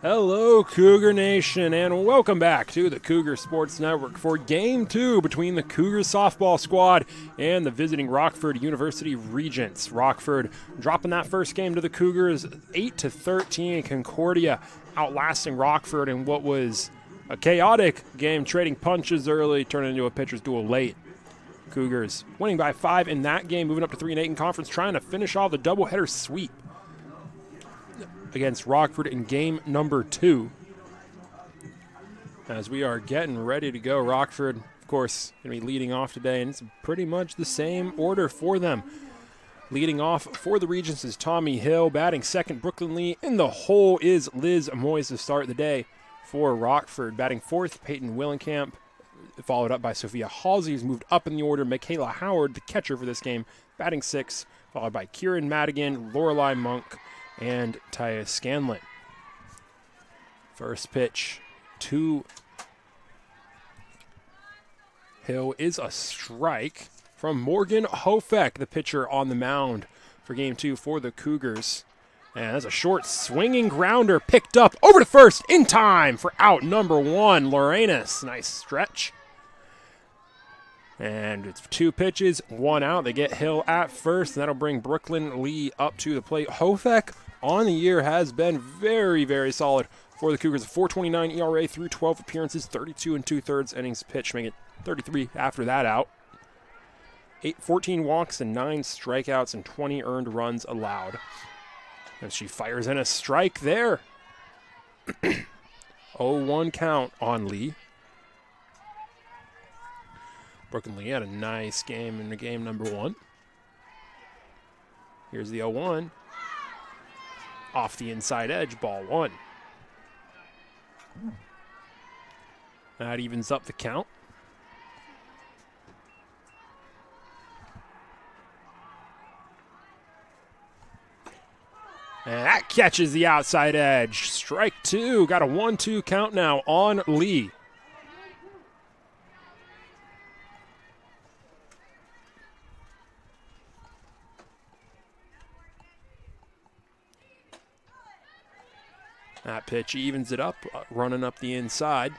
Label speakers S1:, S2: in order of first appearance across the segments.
S1: Hello, Cougar Nation, and welcome back to the Cougar Sports Network for Game 2 between the Cougars softball squad and the visiting Rockford University Regents. Rockford dropping that first game to the Cougars 8-13. Concordia outlasting Rockford in what was a chaotic game, trading punches early, turning into a pitcher's duel late. Cougars winning by 5 in that game, moving up to 3-8 in conference, trying to finish off the doubleheader sweep against Rockford in game number 2. As we are getting ready to go, Rockford, of course, going to be leading off today, and it's pretty much the same order for them. Leading off for the Regents is Tommy Hill, batting second Brooklyn Lee. In the hole is Liz Moyes to start the day for Rockford. Batting fourth, Peyton Willingamp, followed up by Sophia Hollyy, who's moved up in the order. Michaela Howard, the catcher for this game, batting sixth, followed by Kieran Madigan, Lorelei Monk, and Taya Scanlon. First pitch to Hill is a strike from Morgan Hofeck, the pitcher on the mound for game 2 for the Cougars. And that's a short swinging grounder picked up over to first in time for out number 1, Lorenas. Nice stretch. And it's 2 pitches, 1 out. They get Hill at first, and that'll bring Brooklyn Lee up to the plate. Hofeck on the year has been very, very solid for the Cougars. A 4.29 ERA through 12 appearances, 32 2/3 innings pitched, making it 33 after that out. 14 walks and 9 strikeouts and 20 earned runs allowed. And she fires in a strike there. 0-1 count on Lee. Brooklyn Lee had a nice game in the game number 1. Here's the 0-1. Off the inside edge, ball 1. That evens up the count. And that catches the outside edge. Strike 2. Got a 1-2 count now on Lee. That pitch evens it up, running up the inside.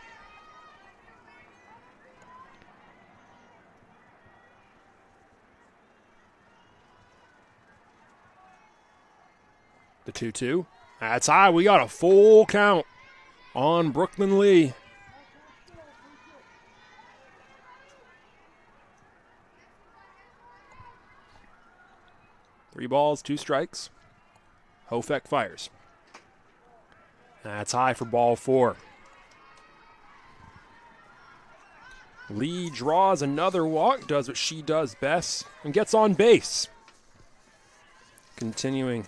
S1: The 2-2. That's high. We got a full count on Brooklyn Lee. Three balls, 2 strikes. Hofeck fires. That's high for ball 4. Lee draws another walk, does what she does best, and gets on base. Continuing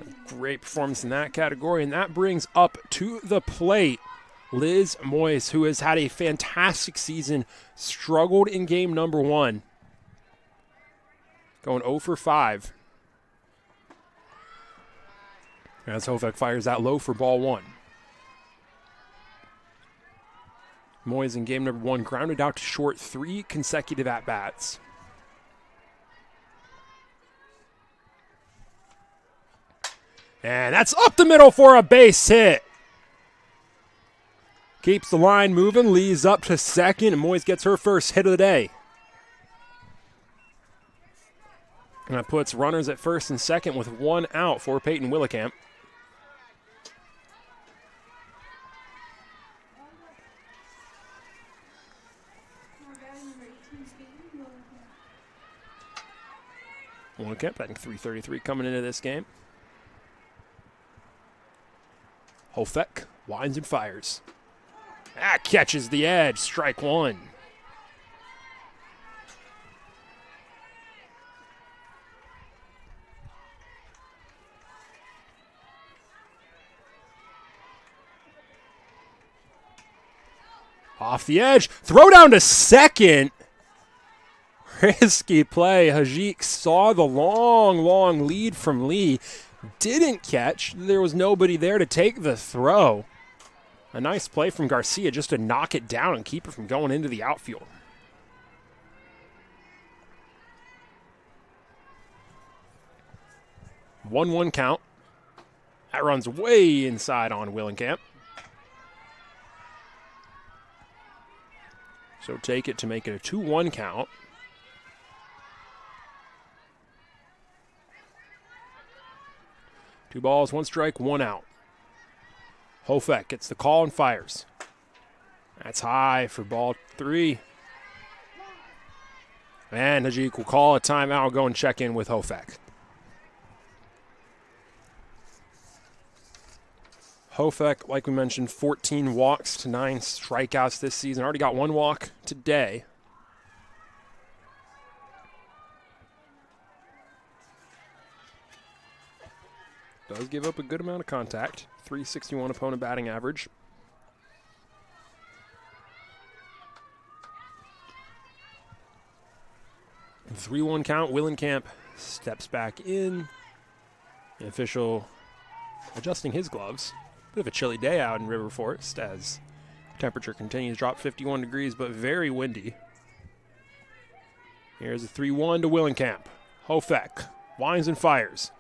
S1: a great performance in that category, and that brings up to the plate Liz Moyes, who has had a fantastic season, struggled in game number 1. Going 0 for 5. As Hofeck fires out low for ball 1. Moyes in game number 1 grounded out to short 3 consecutive at-bats. And that's up the middle for a base hit. Keeps the line moving, Lee's up to second, and Moyes gets her first hit of the day. And that puts runners at first and second with 1 out for Peyton Willingamp. Willingamp batting .333 coming into this game. Hofeck winds and fires. That catches the edge, strike 1. Off the edge, throw down to second. Risky play. Hajiq saw the long lead from Lee. Didn't catch. There was nobody there to take the throw. A nice play from Garcia just to knock it down and keep it from going into the outfield. 1-1 count That runs way inside on Willingamp. So take it to make it a 2-1 count. Two balls, one strike, one out. Hofek gets the call and fires. That's high for ball 3. And Najik will call a timeout. We'll go and check in with Hofek. Hofek, like we mentioned, 14 walks to 9 strikeouts this season. Already got 1 walk today. Does give up a good amount of contact. .361 opponent batting average. The 3-1 count. Willingamp steps back in. The official adjusting his gloves. Bit of a chilly day out in River Forest as temperature continues to drop 51 degrees, but very windy. Here's a 3-1 to Willingamp. Hofek winds and fires.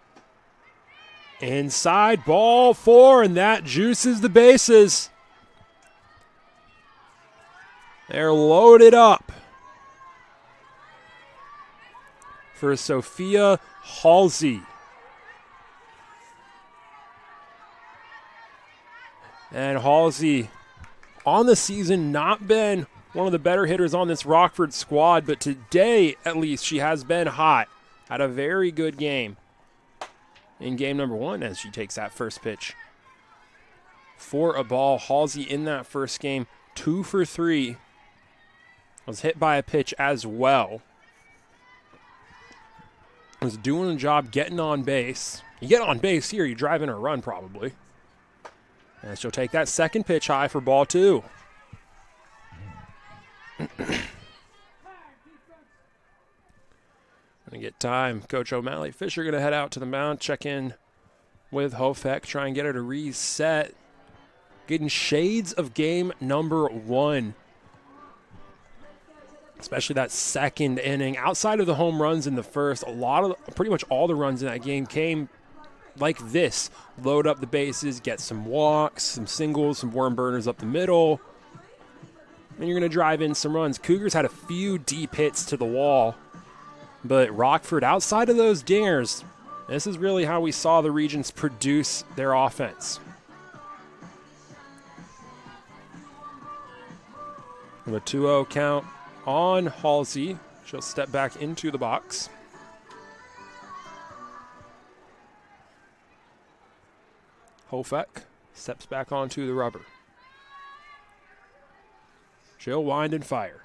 S1: Inside, ball 4, and that juices the bases. They're loaded up for Sophia Hollyy. And Hollyy, on the season, not been one of the better hitters on this Rockford squad, but today, at least, she has been hot. Had a very good game in game number 1 as she takes that first pitch. For a ball, Hollyy in that first game, 2 for 3. Was hit by a pitch as well. Was doing a job getting on base. You get on base here, you drive in a run probably. And she'll take that second pitch high for ball 2. Gonna get time. Coach O'Malley Fisher gonna head out to the mound, check in with Hofek, try and get her to reset. Getting shades of game number 1. Especially that second inning. Outside of the home runs in the first, pretty much all the runs in that game came like this. Load up the bases, get some walks, some singles, some worm burners up the middle. And you're going to drive in some runs. Cougars had a few deep hits to the wall. But Rockford, outside of those dingers, this is really how we saw the Regents produce their offense. With a 2-0 count on Hollyy. She'll step back into the box. Hofek steps back onto the rubber. She'll wind and fire.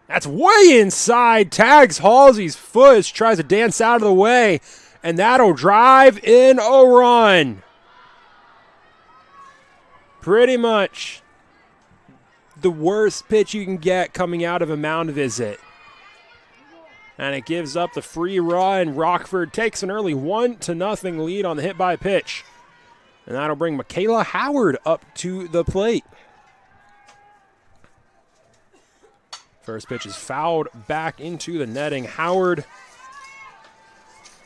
S1: That's way inside. Tags Halsey's foot. She tries to dance out of the way. And that'll drive in a run. Pretty much the worst pitch you can get coming out of a mound visit. And it gives up the free run. Rockford takes an early 1-0 lead on the hit by pitch. And that'll bring Michaela Howard up to the plate. First pitch is fouled back into the netting. Howard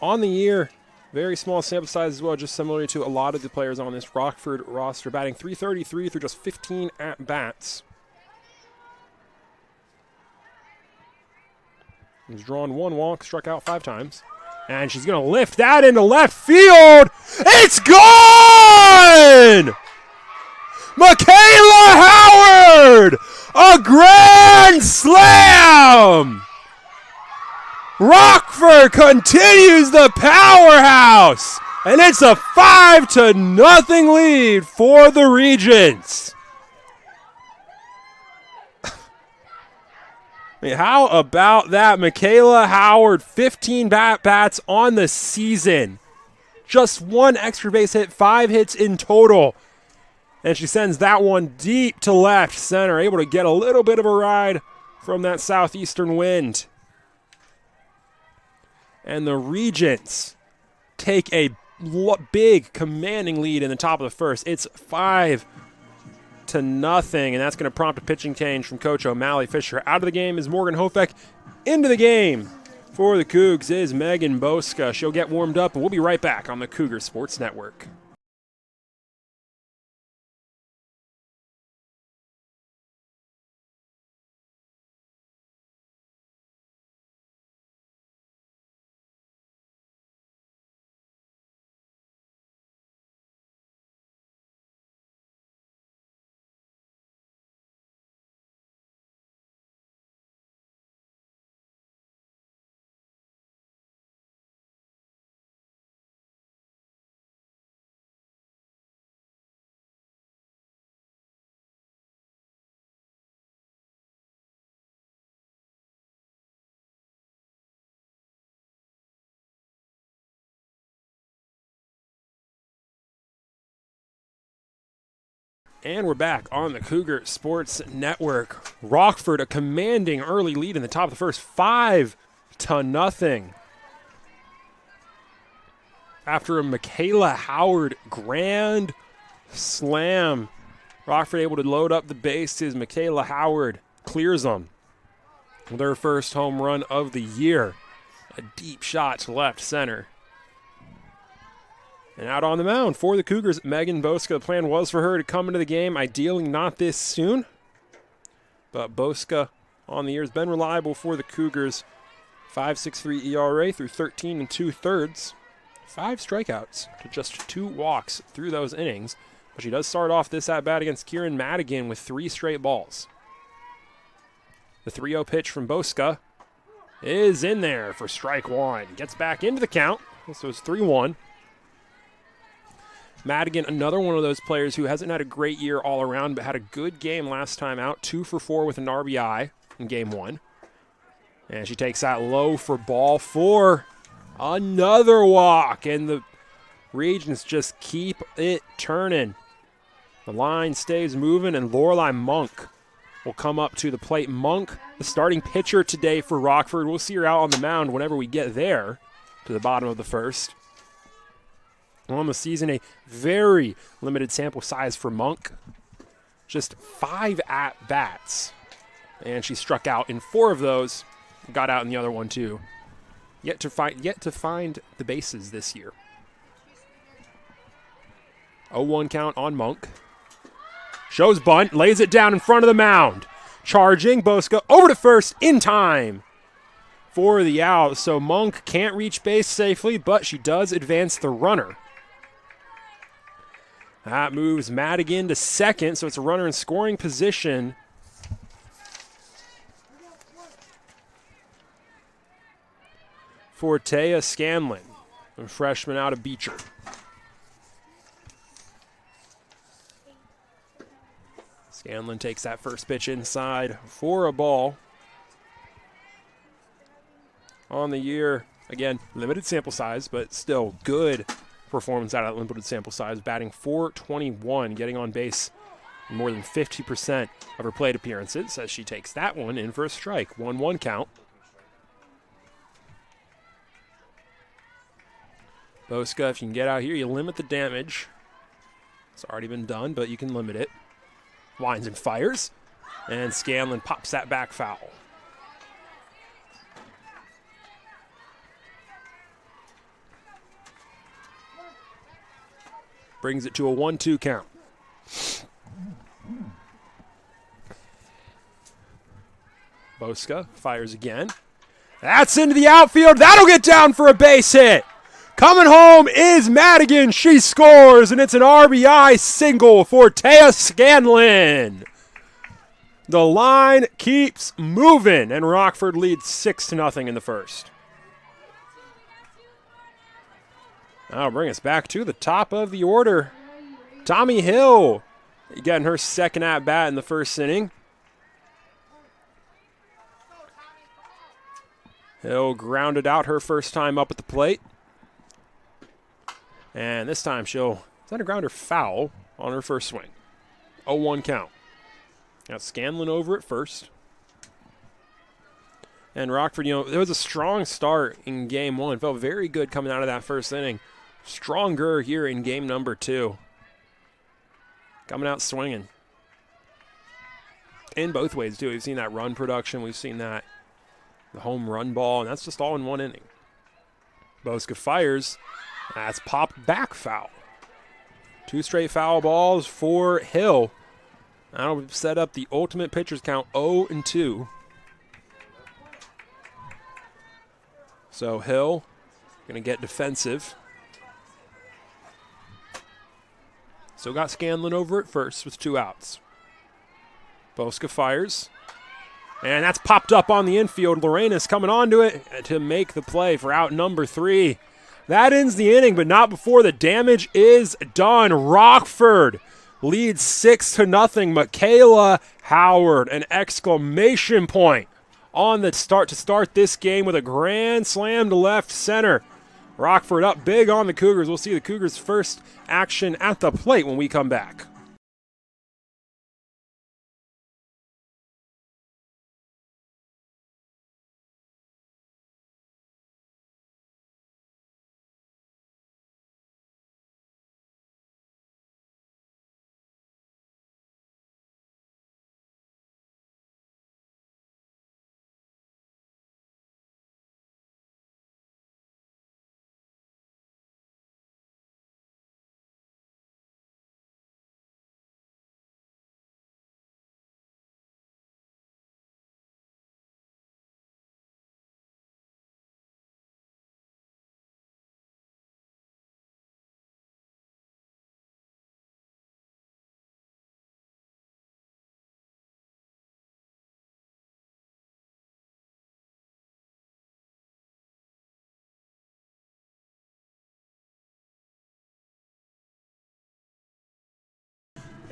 S1: on the year, very small sample size as well, just similar to a lot of the players on this Rockford roster, batting .333 through just 15 at-bats. He's drawn 1 walk, struck out 5 times. And she's going to lift that into left field. It's gone! Michaela Howard! A grand slam! Rockford continues the powerhouse. And it's a 5-0 lead for the Regents. I mean, how about that? Michaela Howard, 15 bat-bats on the season. Just 1 extra base hit, 5 hits in total. And she sends that one deep to left center, able to get a little bit of a ride from that southeastern wind. And the Regents take a big, commanding lead in the top of the first. It's 5-0, and that's going to prompt a pitching change from Coach O'Malley Fisher. Out of the game is Morgan Hofek. Into the game for the Cougs is Megan Boska. She'll get warmed up, and we'll be right back on the Cougar Sports Network. And we're back on the Cougar Sports Network. Rockford, a commanding early lead in the top of the first, 5-0. After a Michaela Howard grand slam, Rockford able to load up the bases. Michaela Howard clears them with her first home run of the year. A deep shot to left center. And out on the mound for the Cougars, Megan Boska. The plan was for her to come into the game, ideally not this soon. But Boska on the year has been reliable for the Cougars. 5.63 ERA through 13 2/3. 5 strikeouts to just 2 walks through those innings. But she does start off this at-bat against Kieran Madigan with 3 straight balls. The 3-0 pitch from Boska is in there for strike 1. Gets back into the count, so it's 3-1. Madigan, another one of those players who hasn't had a great year all around, but had a good game last time out. 2 for 4 with an RBI in game 1. And she takes that low for ball 4. Another walk, and the Regents just keep it turning. The line stays moving, and Lorelai Monk will come up to the plate. Monk, the starting pitcher today for Rockford. We'll see her out on the mound whenever we get there to the bottom of the first. On the season, a very limited sample size for Monk. Just 5 at-bats. And she struck out in 4 of those. Got out in the other one, too. Yet to find the bases this year. 0-1 count on Monk. Shows bunt, lays it down in front of the mound. Charging, Boska over to first in time for the out. So Monk can't reach base safely, but she does advance the runner. That moves Madigan to second, so it's a runner in scoring position. For Taya Scanlon, a freshman out of Beecher. Scanlon takes that first pitch inside for a ball. On the year, again, limited sample size, but still good performance out of that limited sample size, batting .421, getting on base in more than 50% of her plate appearances as she takes that one in for a strike. 1-1 count. Boska, if you can get out here, you limit the damage. It's already been done, but you can limit it. Winds and fires, and Scanlon pops that back foul. Brings it to a 1-2 count. Boska fires again. That's into the outfield. That'll get down for a base hit. Coming home is Madigan. She scores, and it's an RBI single for Taya Scanlon. The line keeps moving, and Rockford leads 6-0 in the first. That'll bring us back to the top of the order. Tommy Hill getting her second at-bat in the first inning. Hill grounded out her first time up at the plate. And this time she'll send a grounder foul on her first swing. 0-1 count. Now Scanlon over at first. And Rockford, there was a strong start in game 1. Felt very good coming out of that first inning. Stronger here in game number 2. Coming out swinging. In both ways, too. We've seen that run production. We've seen that the home run ball, and that's just all in one inning. Boska fires. That's popped back foul. 2 straight foul balls for Hill. That'll set up the ultimate pitcher's count 0-2. So Hill going to get defensive. Still got Scanlon over at first with 2 outs. Boska fires. And that's popped up on the infield. Lorena's coming onto it to make the play for out number 3. That ends the inning, but not before the damage is done. Rockford leads 6-0. Michaela Howard, an exclamation point on the start to start this game with a grand slam to left center. Rockford up big on the Cougars. We'll see the Cougars' first action at the plate when we come back.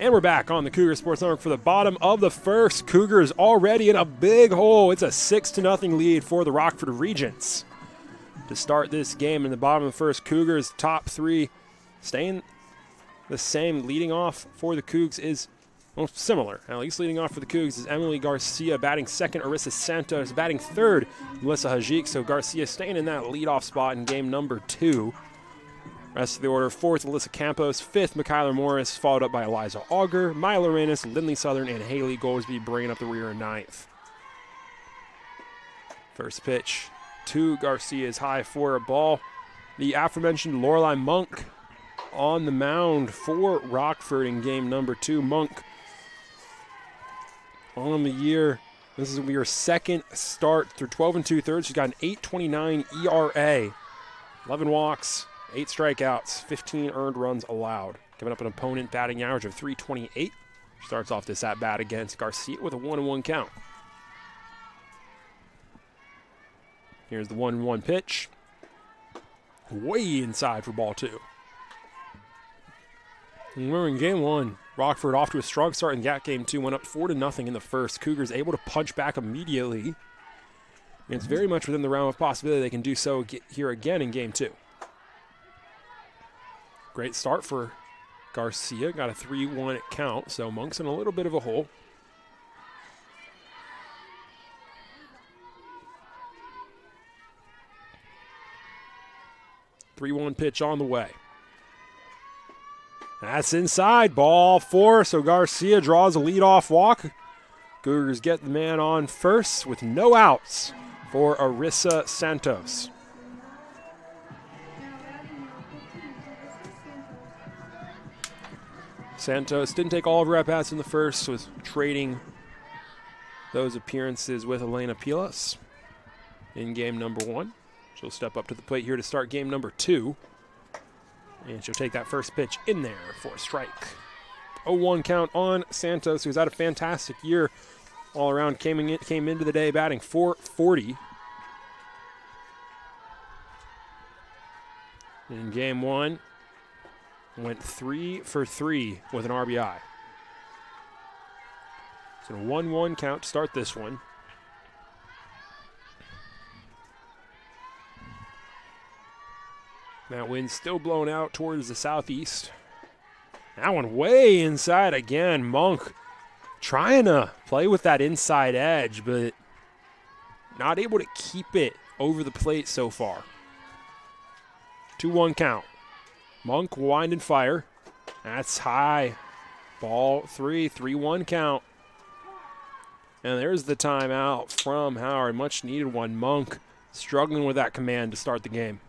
S1: And we're back on the Cougar Sports Network for the bottom of the first. Cougars already in a big hole. It's a 6-0 lead for the Rockford Regents. To start this game in the bottom of the first, Cougars top three staying the same. Leading off for the Cougs is similar. At least leading off for the Cougs is Emily Garcia batting second. Arissa Santos batting third. Melissa Hajik. So Garcia staying in that leadoff spot in game number 2. Rest of the order, fourth, Alyssa Campos. Fifth, Michaela Morris, followed up by Eliza Auger, Maya Lorenas, Lindley Southern, and Haley Goldsby bringing up the rear in ninth. First pitch to Garcia's high for a ball. The aforementioned Lorelei Monk on the mound for Rockford in game number 2. Monk on the year. This is your second start through 12 2/3. She's got an 8.29 ERA, 11 walks, 8 strikeouts, 15 earned runs allowed. Giving up an opponent batting average of .328. Starts off this at-bat against Garcia with a 1-1 count. Here's the 1-1 pitch. Way inside for ball 2. Remember in game 1, Rockford off to a strong start in that game 2, went up 4-0 in the first. Cougars able to punch back immediately. And it's very much within the realm of possibility they can do so here again in game 2. Great start for Garcia. Got a 3-1 count, so Monk's in a little bit of a hole. .3-1 pitch on the way. That's inside. Ball 4, so Garcia draws a leadoff walk. Cougars get the man on first with no outs for Arissa Santos. Santos didn't take all of her at-bats in the first, was trading those appearances with Elena Pilas in game number 1. She'll step up to the plate here to start game number 2. And she'll take that first pitch in there for a strike. 0-1 count on Santos, who's had a fantastic year all around. Came into the day batting .440. In game 1, went 3 for 3 with an RBI. So a 1-1 count to start this one. That wind's still blowing out towards the southeast. That one way inside again. Monk trying to play with that inside edge, but not able to keep it over the plate so far. 2-1 count. Monk wind and fire. That's high. Ball 3, 3-1 count. And there's the timeout from Howard. Much needed one. Monk struggling with that command to start the game.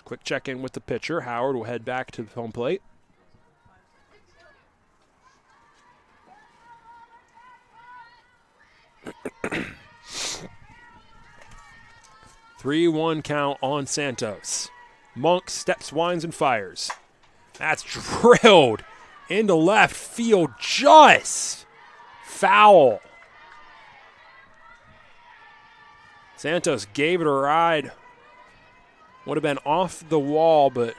S1: Quick check-in with the pitcher. Howard will head back to the home plate. .3-1 count on Santos. Monk steps, winds, and fires. That's drilled into left field, just foul. Santos gave it a ride. Would have been off the wall, but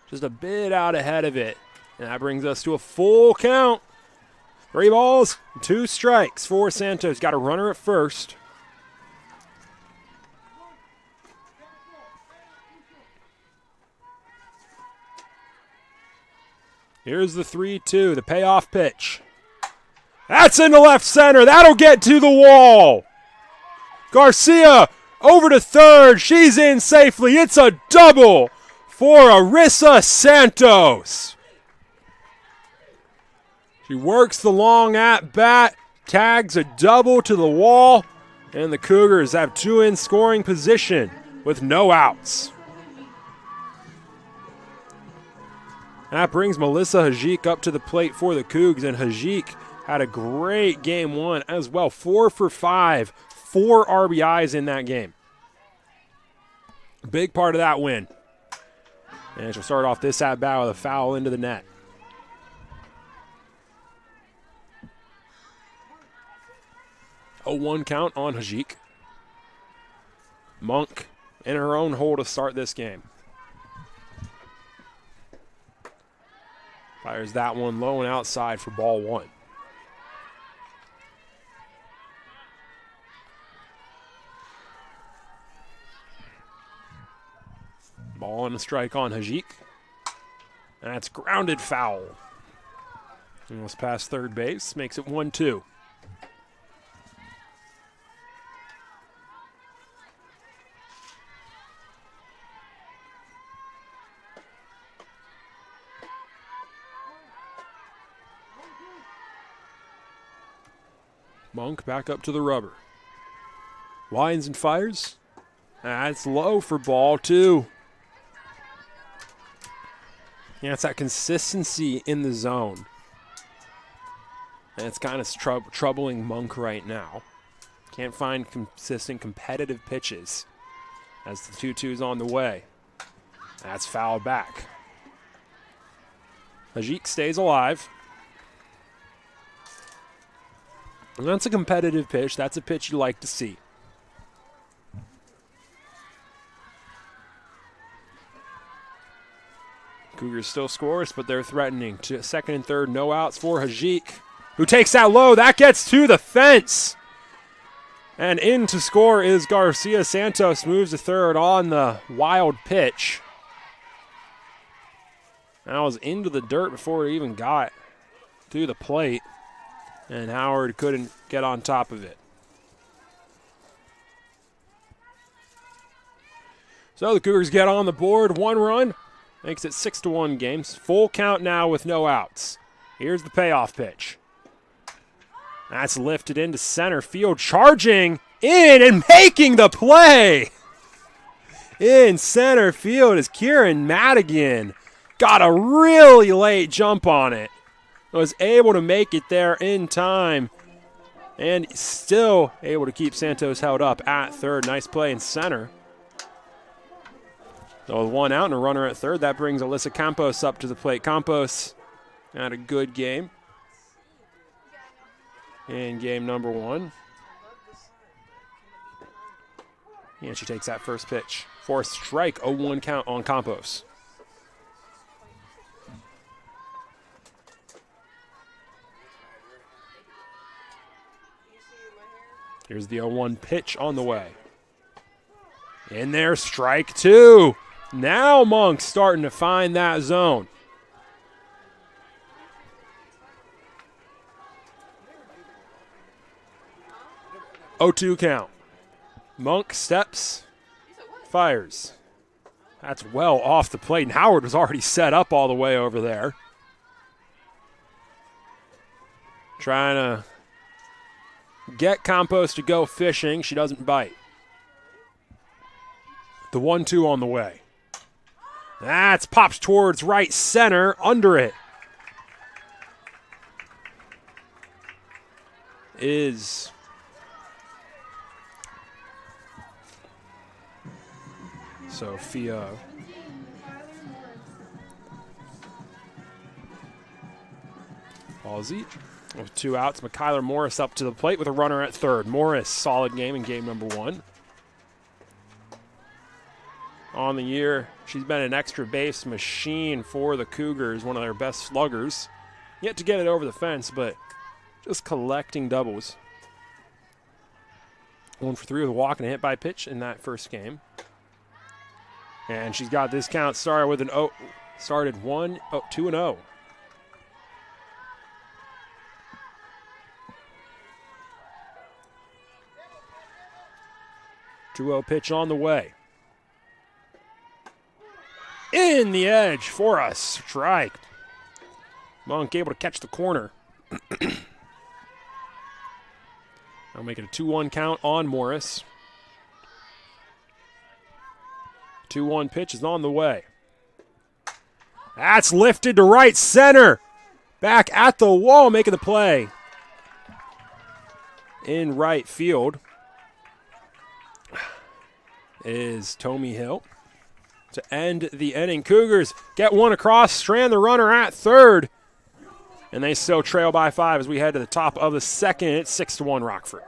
S1: just a bit out ahead of it. And that brings us to a full count. 3 balls, 2 strikes for Santos. Got a runner at first. Here's the 3-2, the payoff pitch. That's into left center. That'll get to the wall. Garcia over to third. She's in safely. It's a double for Arissa Santos. She works the long at-bat, tags a double to the wall, and the Cougars have 2 in scoring position with no outs. That brings Melissa Hajik up to the plate for the Cougs, and Hajik had a great game 1 as well. 4 for 5. 4 RBIs in that game. Big part of that win. And she'll start off this at-bat with a foul into the net. A 1 count on Hajik. Monk in her own hole to start this game. Fires that one low and outside for ball one. Ball and a strike on Hajik. That's grounded foul. Almost past third base, makes it 1-2. Monk back up to the rubber. Winds and fires. That's low for ball two. Yeah, it's that consistency in the zone. And it's kind of troubling Monk right now. Can't find consistent competitive pitches as the 2-2's on the way. That's fouled back. Hajik stays alive. And that's a competitive pitch. That's a pitch you like to see. Cougars still scores, but they're threatening. To second and third, no outs for Hajik, who takes that low. That gets to the fence. And in to score is Garcia. Santos moves to third on the wild pitch. That was into the dirt before it even got to the plate. And Howard couldn't get on top of it. So the Cougars get on the board. One run. Makes it 6-1 games. Full count now with no outs. Here's the payoff pitch. That's lifted into center field. Charging in and making the play. In center field is Kieran Madigan. Got a really late jump on it. Was able to make it there in time. And still able to keep Santos held up at third. Nice play in center. So with one out and a runner at third, that brings Alyssa Campos up to the plate. Campos had a good game in game number one. And she takes that first pitch for a strike, 0-1 count on Campos. Here's the 0-1 pitch on the way. In there, strike two. Now Monk's starting to find that zone. Oh, 2 count. Monk steps, fires. That's well off the plate, and Howard was already set up all the way over there. Trying to get Campos to go fishing. She doesn't bite. The 1-2 on the way. That's pops towards right center, under it. Is Sophia Hollyy. With 2 outs, McKyler Morris up to the plate with a runner at third. Morris, solid game in game number one. On the year, she's been an extra base machine for the Cougars, one of their best sluggers. Yet to get it over the fence, but just collecting doubles. 1 for 3 with a walk and a hit by pitch in that first game. And she's got this count started with an 0. Started 2-0. 2-0 pitch on the way. In the edge for a strike. Monk able to catch the corner. I'll make it a 2-1 count on Morris. 2-1 pitch is on the way. That's lifted to right center. Back at the wall, making the play. In right field is Tommy Hill. To end the inning, Cougars get one across, strand the runner at third, and they still trail by 5 as we head to the top of the second. It's 6-1 Rockford.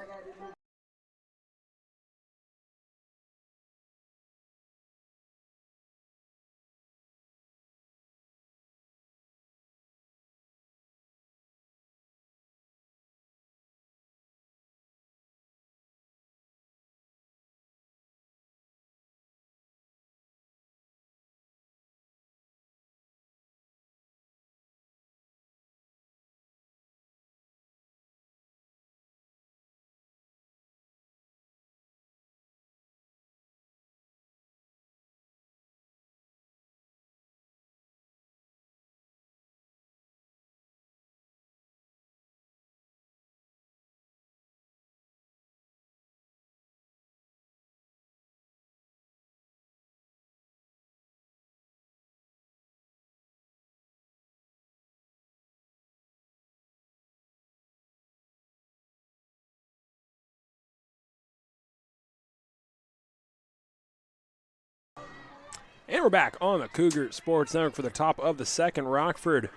S1: And we're back on the Cougar Sports Network for the top of the second. Rockford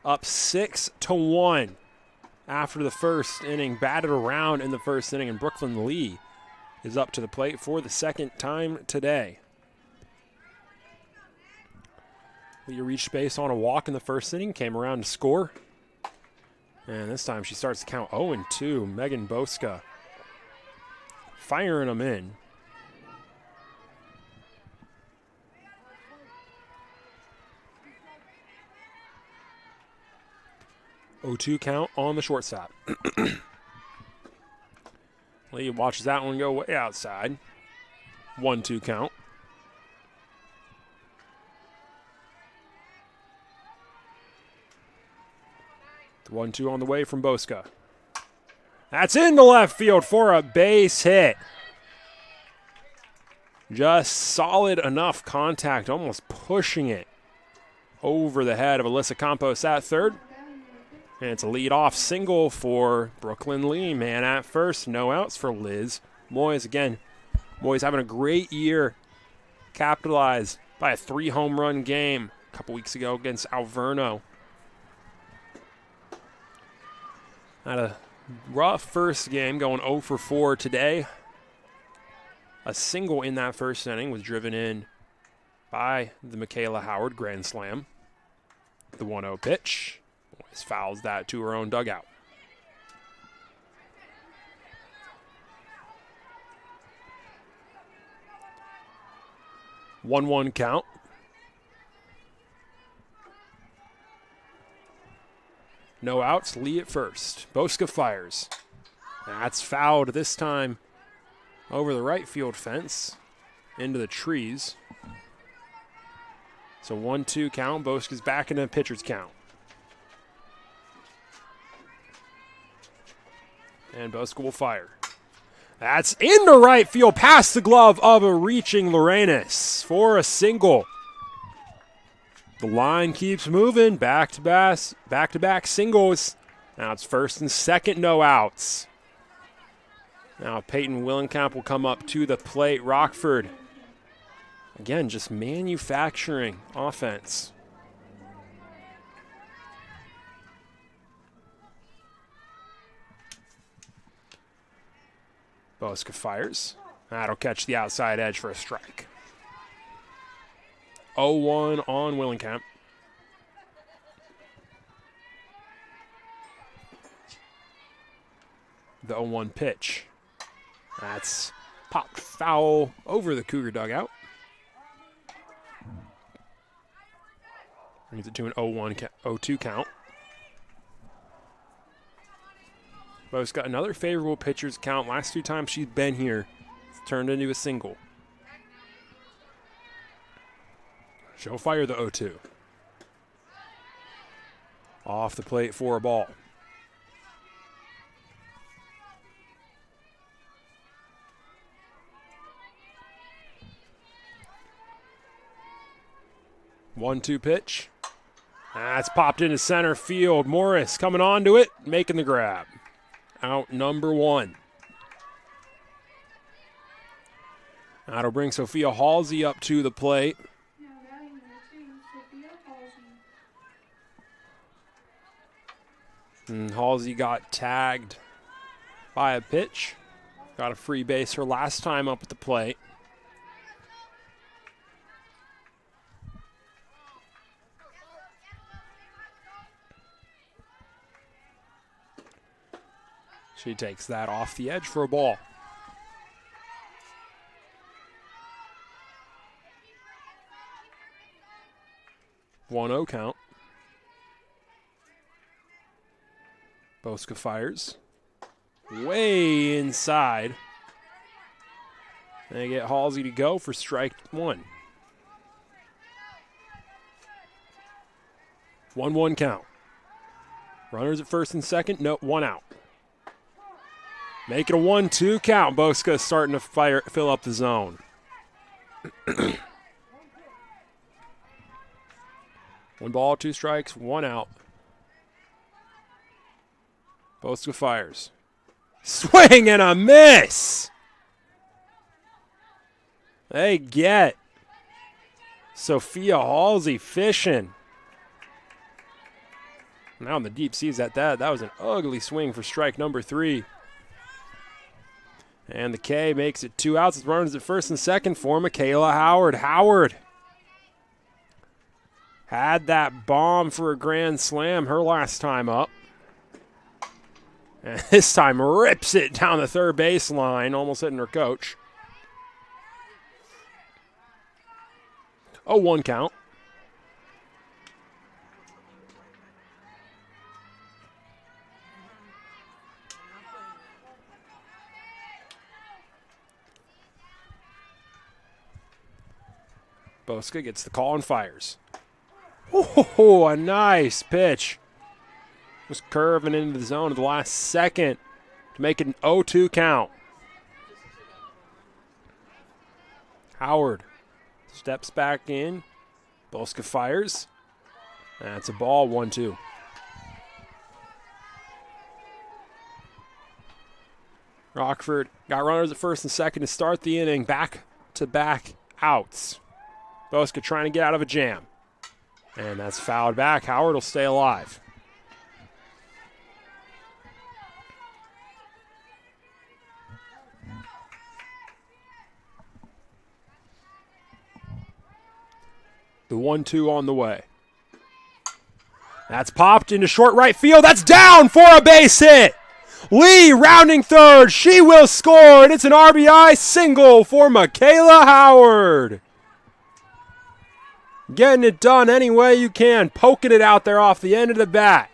S1: up 6-1 after the first inning. Batted around in the first inning, and Brooklyn Lee is up to the plate for the second time today. Lee reached base on a walk in the first inning, came around to score. And this time she starts to count 0-2. Megan Boska firing them in. (0-2) count on the shortstop. Lee watches that one go way outside. 1-2 count. The 1-2 on the way from Boska. That's into left field for a base hit. Just solid enough contact, almost pushing it over the head of Alyssa Campos at third. And it's a lead-off single for Brooklyn Lee. Man at first, no outs for Liz Moyes. Again, Moyes having a great year. Capitalized by a 3-home-run game a couple weeks ago against Alverno. Had a rough first game, going 0 for 4 today. A single in that first inning was driven in by the Michaela Howard grand slam. The 1-0 pitch. Moyes fouls that to her own dugout. (1-1) count. No outs, Lee at first. Boska fires. That's fouled this time over the right field fence into the trees. So 1-2 count. Boska's back into pitcher's count. And Boska will fire. That's into right field, past the glove of a reaching Lorenas for a single. The line keeps moving, back-to-back singles. Now it's first and second, no outs. Now Peyton Willingamp will come up to the plate. Rockford, again, just manufacturing offense. Boska fires. That'll catch the outside edge for a strike. 0-1 on Willingamp. The 0-1 pitch. That's popped foul over the Cougar dugout. Brings it to an 0-2 count. Bo's got another favorable pitcher's count. Last 2 times she's been here, it's turned into a single. She'll fire the 0-2. Off the plate for a ball. (1-2) pitch. That's popped into center field. Morris coming onto it, making the grab. Out number 1. That'll bring Sophia Hollyy up to the plate. And Halsey got tagged by a pitch. Got a free base her last time up at the plate. She takes that off the edge for a ball. (1-0) count. Boska fires. Way inside. They get Halsey to go for strike 1. 1-1 count. Runners at first and second. No, 1 out. Make it a 1-2 count. Boska starting to fill up the zone. 1 ball, 2 strikes, 1 out. Boska fires. Swing and a miss! They get Sophia Hollyy fishing. Now in the deep seas at that. That was an ugly swing for strike number 3. And the K makes it 2 outs. It's runners at first and second for Michaela Howard. Howard had that bomb for a grand slam her last time up. And this time rips it down the third baseline, almost hitting her coach. 0-1 count. Boska gets the call and fires. Oh, a nice pitch. Was curving into the zone at the last second to make it an 0-2 count. Howard steps back in. Boska fires. That's a ball, 1-2. Rockford got runners at first and second to start the inning. Back-to-back outs. Boska trying to get out of a jam. And that's fouled back. Howard will stay alive. The 1-2 on the way. That's popped into short right field. That's down for a base hit. Lee rounding third. She will score, and it's an RBI single for Michaela Howard. Getting it done any way you can. Poking it out there off the end of the bat.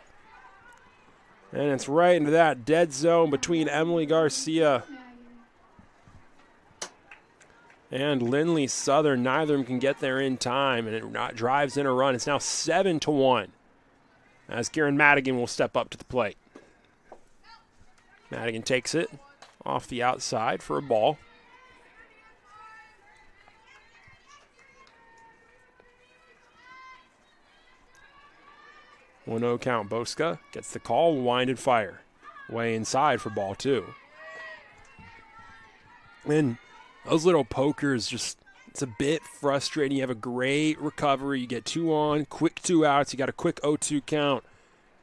S1: And it's right into that dead zone between Emily Garcia and Lindley Southern. Neither of them can get there in time, and it drives in a run. It's now 7-1 as Kieran Madigan will step up to the plate. Madigan takes it off the outside for a ball. 1-0 count. Boska gets the call, wind and fire. Way inside for ball 2. And those little pokers just, it's a bit frustrating. You have a great recovery. You get 2 on, quick 2 outs. You got a quick 0-2 count.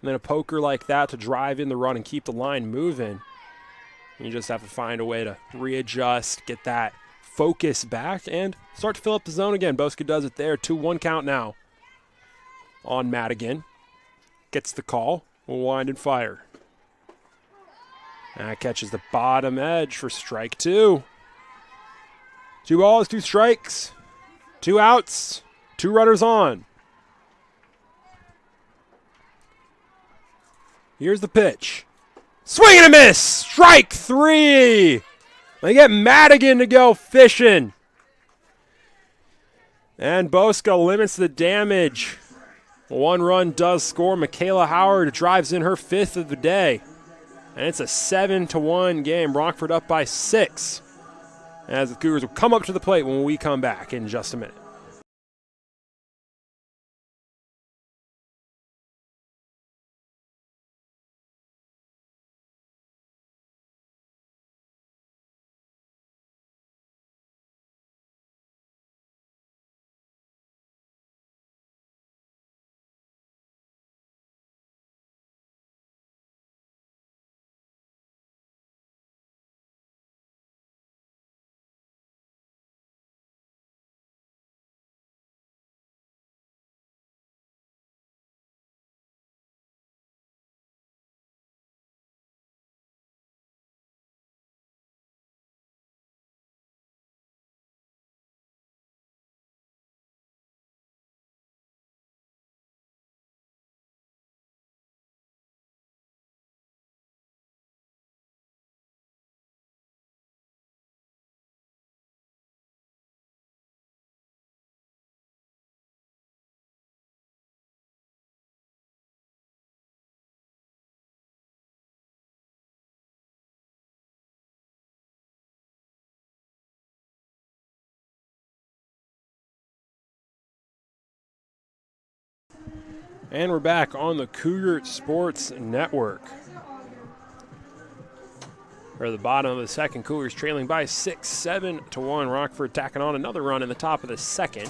S1: And then a poker like that to drive in the run and keep the line moving. You just have to find a way to readjust, get that focus back, and start to fill up the zone again. Boska does it there. 2-1 count now on Madigan. Gets the call. Will wind and fire. That catches the bottom edge for strike 2. 2 balls, 2 strikes, 2 outs, 2 runners on. Here's the pitch. Swing and a miss! Strike 3! They get Madigan to go fishing. And Boska limits the damage. 1 run does score. Michaela Howard drives in her 5th of the day. And it's a 7-1 game. Rockford up by 6. As the Cougars will come up to the plate when we come back in just a minute. And we're back on the Cougar Sports Network. We're at the bottom of the second. Cougars trailing by 6, 7-1. Rockford tacking on another run in the top of the second.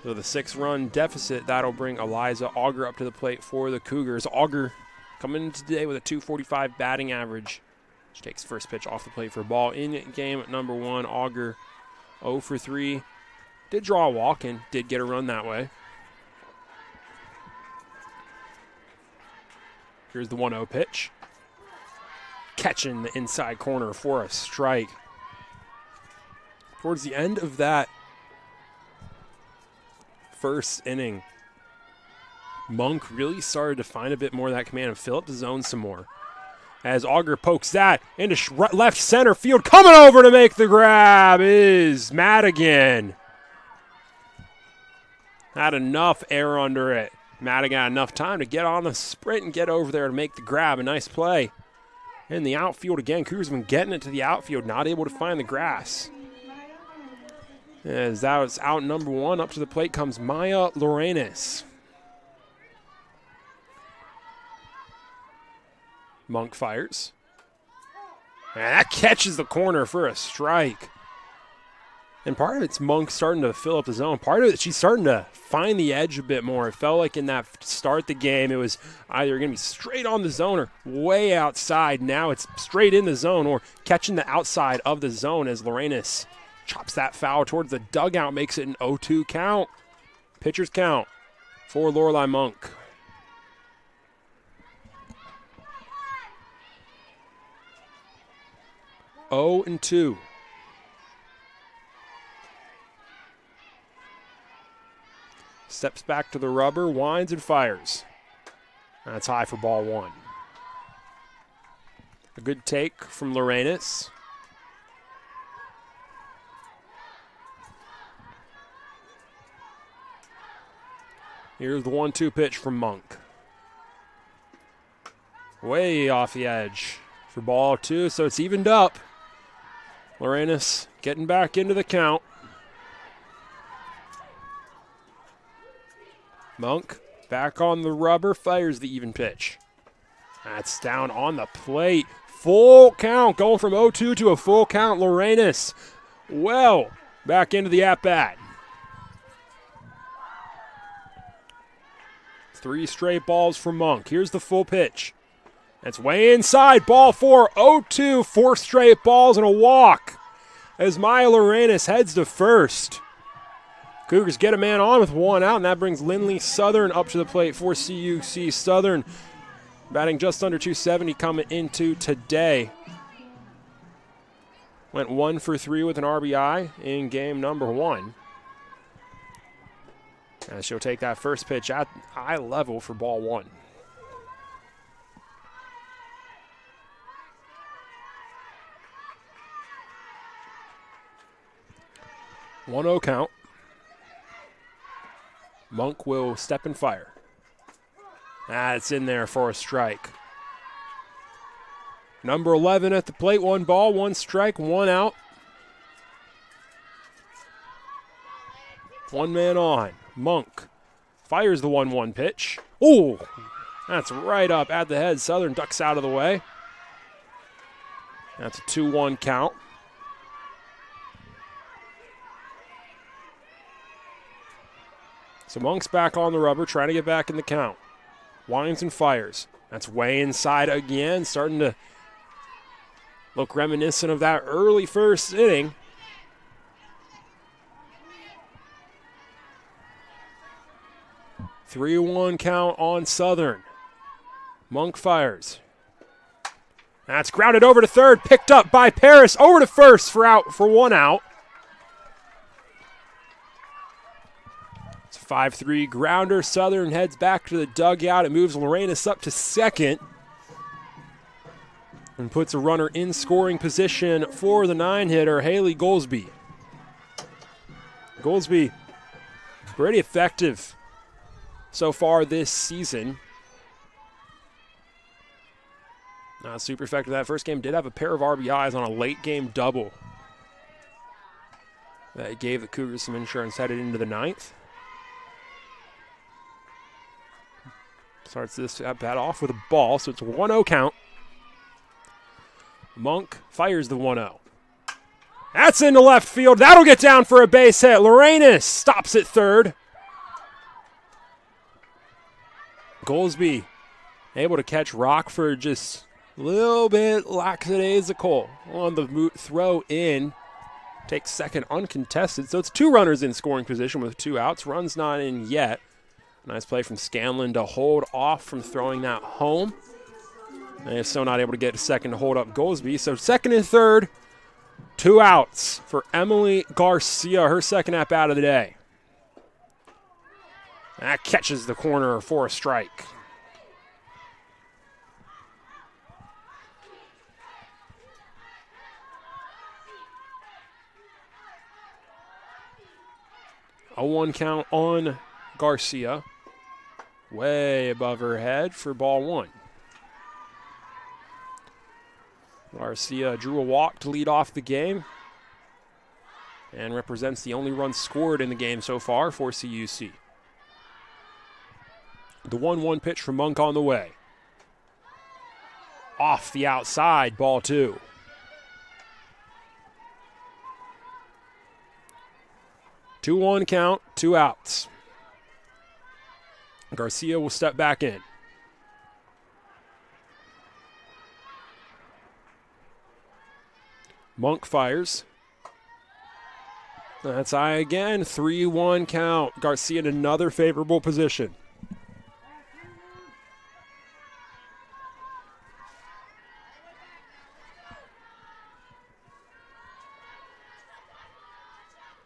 S1: So the 6-run deficit, that'll bring Eliza Auger up to the plate for the Cougars. Auger coming into today with a .245 batting average. She takes first pitch off the plate for a ball in game number 1. Auger 0 for 3. Did draw a walk and did get a run that way. Here's the 1-0 pitch. Catching the inside corner for a strike. Towards the end of that first inning, Monk really started to find a bit more of that command and fill up the zone some more. As Auger pokes that into left center field, coming over to make the grab is Madigan. Had enough air under it. Madigan got enough time to get on the sprint and get over there to make the grab. A nice play. In the outfield again, Cougars have been getting it to the outfield, not able to find the grass. As that was out number 1, up to the plate comes Maya Lorenas. Monk fires. And that catches the corner for a strike. And part of it's Monk starting to fill up the zone. Part of it, she's starting to find the edge a bit more. It felt like in that start the game, it was either going to be straight on the zone or way outside. Now it's straight in the zone or catching the outside of the zone as Lorenas chops that foul towards the dugout, makes it an 0-2 count. Pitcher's count for Lorelei Monk. Oh and 2. Steps back to the rubber, winds and fires. That's high for ball 1. A good take from Lorenas. Here's the 1-2 pitch from Monk. Way off the edge for ball 2, so it's evened up. Lorenas getting back into the count. Monk back on the rubber, fires the even pitch. That's down on the plate. Full count, going from 0-2 to a full count. Lorenas well back into the at-bat. 3 straight balls from Monk. Here's the full pitch. That's way inside. Ball 4, 0-2. 4 straight balls and a walk as Maya Lorenas heads to first. Cougars get a man on with 1 out, and that brings Lindley Southern up to the plate for CUC. Southern batting just under .270 coming into today. Went 1 for 3 with an RBI in game number 1. And she'll take that first pitch at eye level for ball 1. One 0 count. Monk will step and fire. It's in there for a strike. Number 11 at the plate. 1 ball, 1 strike, 1 out. 1 man on. Monk fires the 1-1 pitch. Ooh, that's right up at the head. Southern ducks out of the way. That's a 2-1 count. So Monk's back on the rubber, trying to get back in the count. Winds and fires. That's way inside again, starting to look reminiscent of that early first inning. Three-one count on Southern. Monk fires. That's grounded over to third, picked up by Paris, over to first for 1 out. It's a 5-3 grounder. Southern heads back to the dugout. It moves Lorenas up to second and puts a runner in scoring position for the 9-hitter, Haley Goldsby. Goldsby, pretty effective so far this season. Not super effective that first game. Did have a pair of RBIs on a late game double that gave the Cougars some insurance headed into the 9th. Starts this at bat off with a ball, so it's a 1-0 count. Monk fires the 1-0. That's into left field. That'll get down for a base hit. Lorenas stops at third. Goolsby able to catch Rockford just a little bit lackadaisical on the throw in. Takes second uncontested. So it's 2 runners in scoring position with 2 outs. Runs not in yet. Nice play from Scanlon to hold off from throwing that home. And is still not able to get a second to hold up Goolsby. So second and third, 2 outs for Emily Garcia, her second at-bat of the day. That catches the corner for a strike. A 1 count on Garcia. Way above her head for ball 1. Garcia drew a walk to lead off the game and represents the only run scored in the game so far for CUC. The 1-1 pitch from Monk on the way. Off the outside, ball 2. Two 2-1 count, 2 outs. Garcia will step back in. Monk fires. That's high again. 3-1 count. Garcia in another favorable position.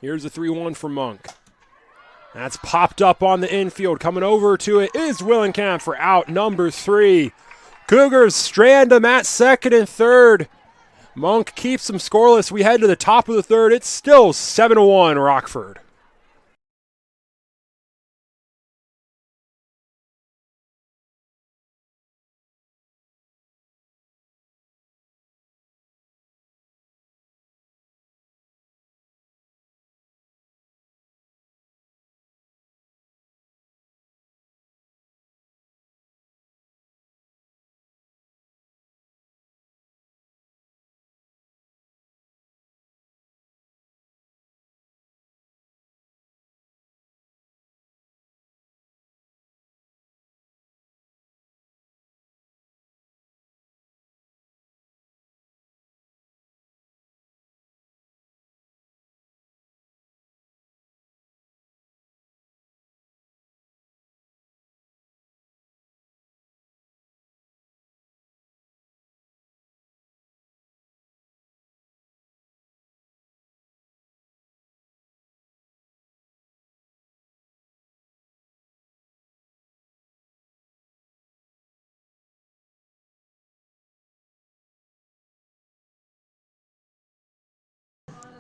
S1: Here's a 3-1 for Monk. That's popped up on the infield. Coming over to it is Willingamp for out number 3. Cougars strand them at second and third. Monk keeps them scoreless. We head to the top of the third. It's still 7-1 Rockford.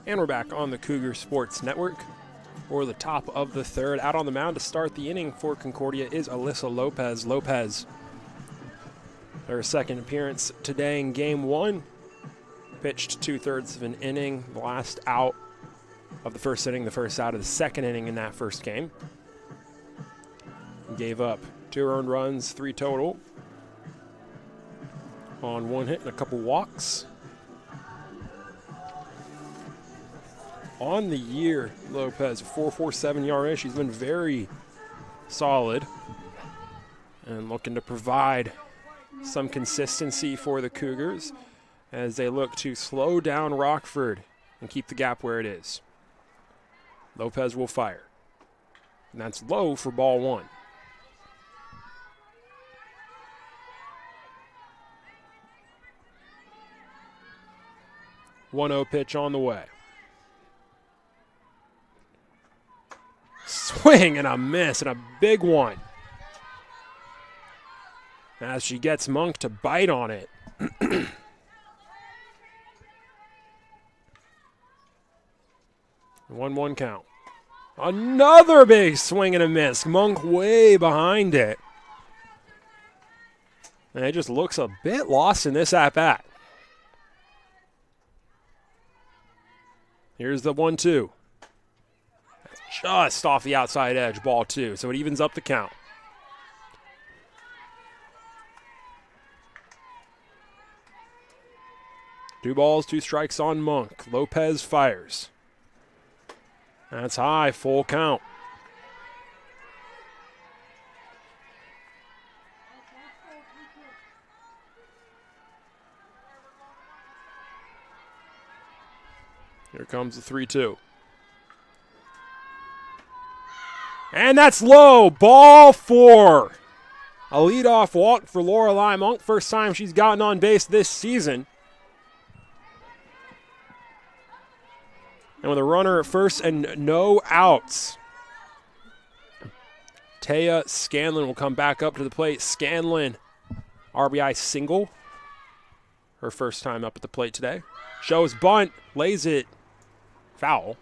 S1: And we're back on the Cougar Sports Network for the top of the third. Out on the mound to start the inning for Concordia is Alyssa Lopez. Lopez, her second appearance today in Game 1. Pitched 2/3 of an inning. The last out of the first inning, the first out of the second inning in that first game. Gave up 2 earned runs, 3 total on 1 hit and a couple walks. On the year, Lopez, 4.47 ERA. She's been very solid and looking to provide some consistency for the Cougars as they look to slow down Rockford and keep the gap where it is. Lopez will fire. And that's low for ball 1. One-0 pitch on the way. Swing and a miss, and a big one. As she gets Monk to bite on it. 1-1 count. Another big swing and a miss. Monk way behind it. And it just looks a bit lost in this at-bat. Here's the 1-2. Just off the outside edge, ball 2. So it evens up the count. Two balls, 2 strikes on Monk. Lopez fires. That's high, full count. Here comes the 3-2. And that's low. Ball 4. A leadoff walk for Lorelei Monk. First time she's gotten on base this season. And with a runner at first and no outs, Taya Scanlon will come back up to the plate. Scanlon, RBI single. Her first time up at the plate today. Shows bunt, lays it foul.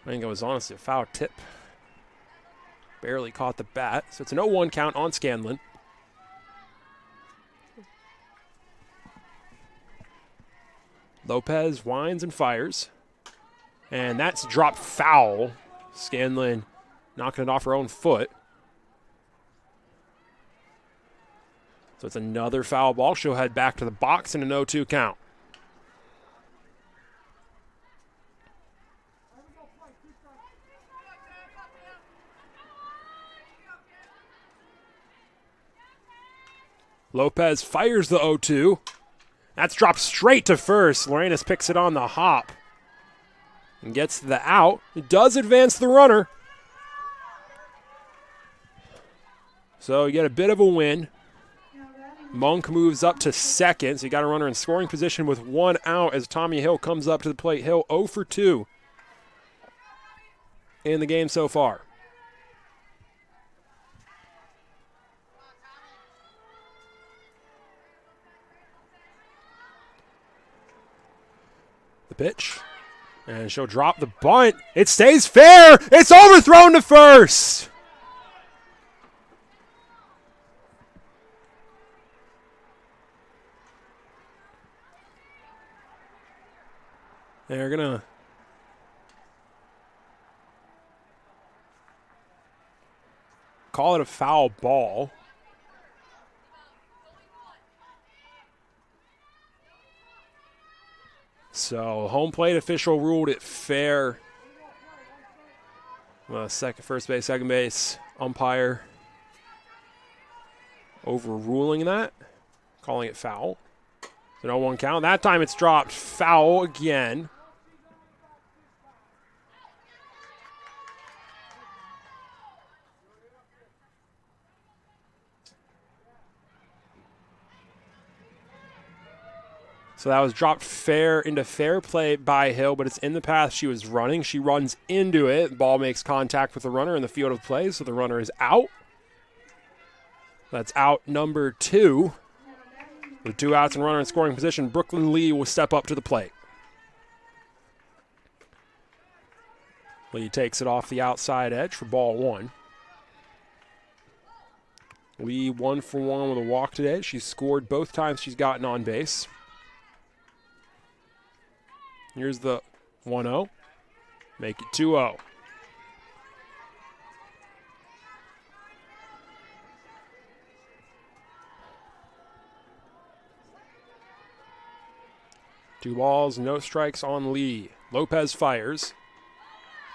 S1: I think it was honestly a foul tip. Barely caught the bat. So it's an 0-1 count on Scanlon. Lopez winds and fires. And that's dropped foul. Scanlon knocking it off her own foot. So it's another foul ball. She'll head back to the box in an 0-2 count. Lopez fires the 0-2. That's dropped straight to first. Lorenas picks it on the hop and gets the out. It does advance the runner. So you get a bit of a win. Monk moves up to second, so you got a runner in scoring position with 1 out as Tommy Hill comes up to the plate. Hill 0 for 2 in the game so far. The pitch, and she'll drop the bunt. It stays fair. It's overthrown to first. They're going to call it a foul ball. So home plate official ruled it fair. First base, second base, umpire overruling that, calling it foul. So no 1 count. That time it's dropped foul again. So that was dropped fair into fair play by Hill, but it's in the path she was running. She runs into it. Ball makes contact with the runner in the field of play, so the runner is out. That's out number 2. With 2 outs and runner in scoring position, Brooklyn Lee will step up to the plate. Lee takes it off the outside edge for ball 1. Lee 1 for 1 with a walk today. She's scored both times she's gotten on base. Here's the 1-0. Make it 2-0. Two balls, no strikes on Lee. Lopez fires.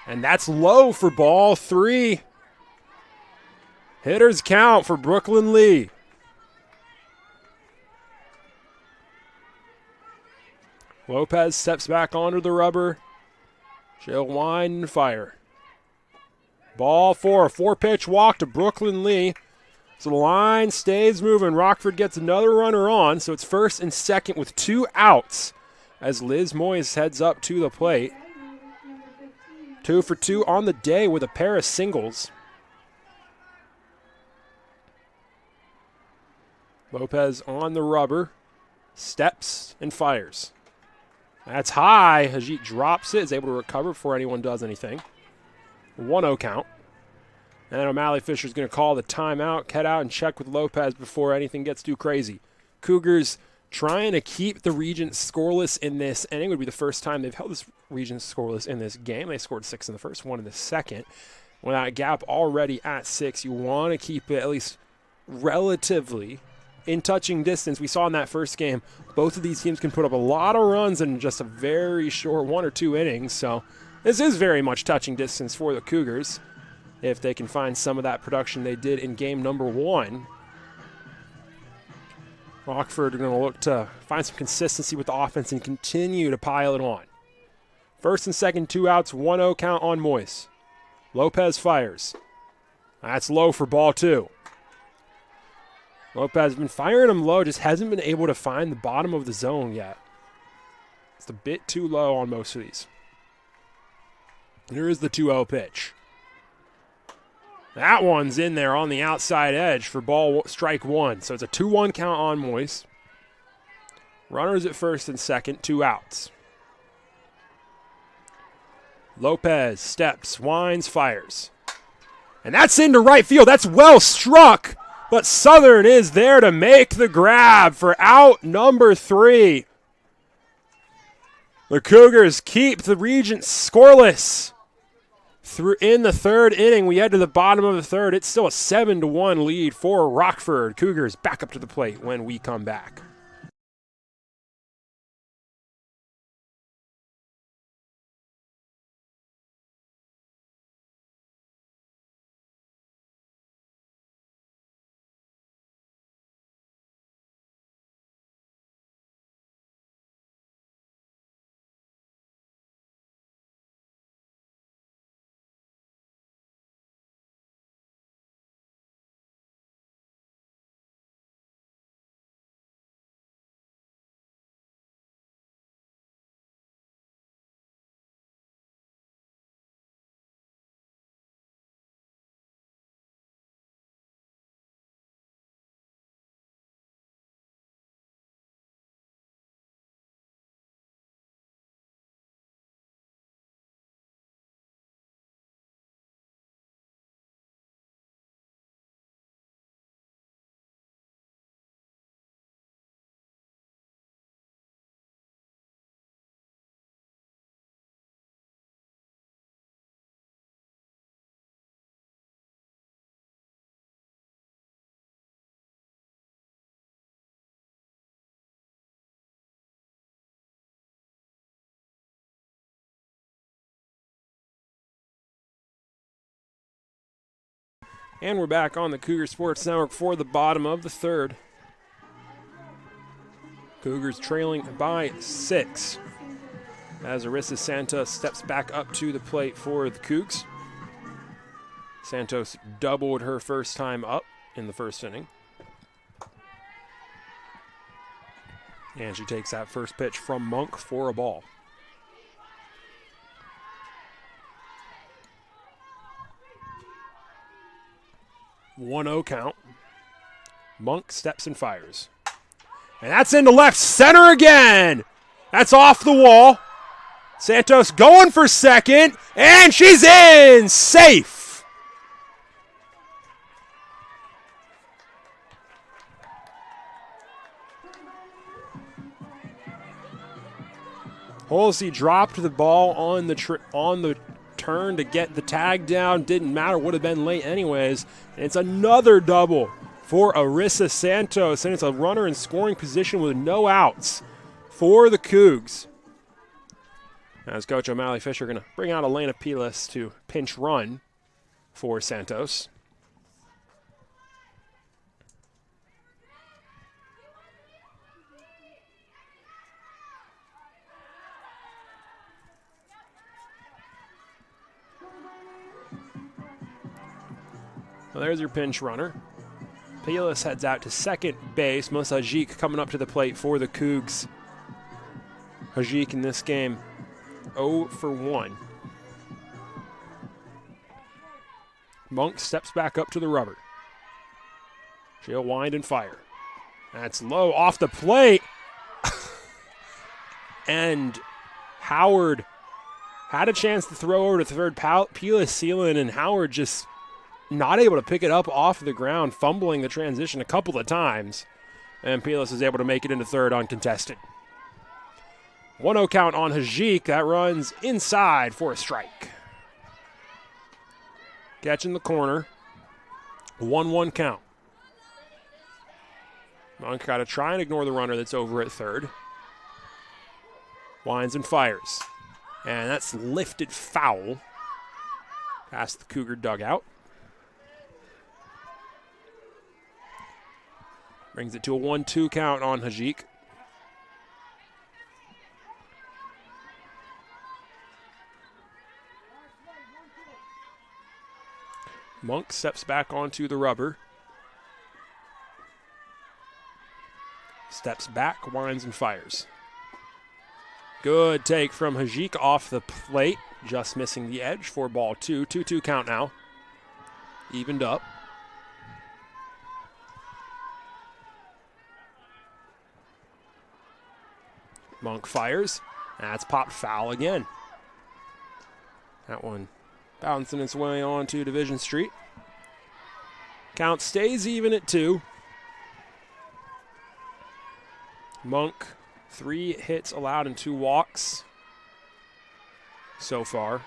S1: And that's low for ball 3. Hitters count for Brooklyn Lee. Lopez steps back onto the rubber. She'll wind and fire. Ball 4, a 4-pitch walk to Brooklyn Lee. So the line stays moving. Rockford gets another runner on, so it's first and second with 2 outs as Liz Moyes heads up to the plate. 2 for 2 on the day with a pair of singles. Lopez on the rubber, steps and fires. That's high. Hajit drops it, is able to recover before anyone does anything. 1-0 count. And O'Malley Fisher's going to call the timeout, head out and check with Lopez before anything gets too crazy. Cougars trying to keep the Regents scoreless in this inning. It would be the first time they've held this Regents scoreless in this game. They scored 6 in the first, 1 in the second. With that gap already at 6, you want to keep it at least relatively in touching distance. We saw in that first game, both of these teams can put up a lot of runs in just a very short 1 or 2 innings. So this is very much touching distance for the Cougars. if they can find some of that production they did in game number 1. Rockford are going to look to find some consistency with the offense and continue to pile it on. First and second, 2 outs, 1-0 count on Moise. Lopez fires. That's low for ball 2. Lopez has been firing him low, just hasn't been able to find the bottom of the zone yet. It's a bit too low on most of these. Here is the 2-0 pitch. That one's in there on the outside edge for strike 1. So it's a 2-1 count on Moise. Runners at first and second, 2 outs. Lopez steps, winds, fires. And that's into right field. That's well struck. But Southern is there to make the grab for out number 3. The Cougars keep the Regents scoreless. In the 3rd inning, we head to the bottom of the 3rd. It's still a 7-1 lead for Rockford. Cougars back up to the plate when we come back. And we're back on the Cougar Sports Network for the bottom of the 3rd. Cougars trailing by 6 as Arissa Santos steps back up to the plate for the Cougs. Santos doubled her first time up in the 1st inning. And she takes that first pitch from Monk for a ball. One-0 count. Monk steps and fires. And that's into left center again. That's off the wall. Santos going for second, and she's in, safe. Holsey dropped the ball on the turn to get the tag down. Didn't matter, would have been late anyways. And it's another double for Arissa Santos, and it's a runner in scoring position with no outs for the Cougs. As Coach O'Malley Fisher going to bring out Elena Pilas to pinch run for Santos. Well, there's your pinch runner. Pilas heads out to second base. Melissa Hajik coming up to the plate for the Cougs. Hajik in this game 0 for 1. Monk steps back up to the rubber. She'll wind and fire. That's low off the plate. And Howard had a chance to throw over to third. Pilas sealing, and Howard just not able to pick it up off the ground, fumbling the transition a couple of times. And Pilas is able to make it into third uncontested. 1-0 count on Hajik. That runs inside for a strike. Catch in the corner. 1-1 count. Monk got to try and ignore the runner that's over at third. Winds and fires. And that's lifted foul past the Cougar dugout. Brings it to a 1-2 count on Hajik. Monk steps back onto the rubber. Steps back, winds and fires. Good take from Hajik off the plate. Just missing the edge for ball 2. 2-2 count now. Evened up. Monk fires. That's popped foul again. That one bouncing its way onto Division Street. Count stays even at 2. Monk, 3 hits allowed and 2 walks so far.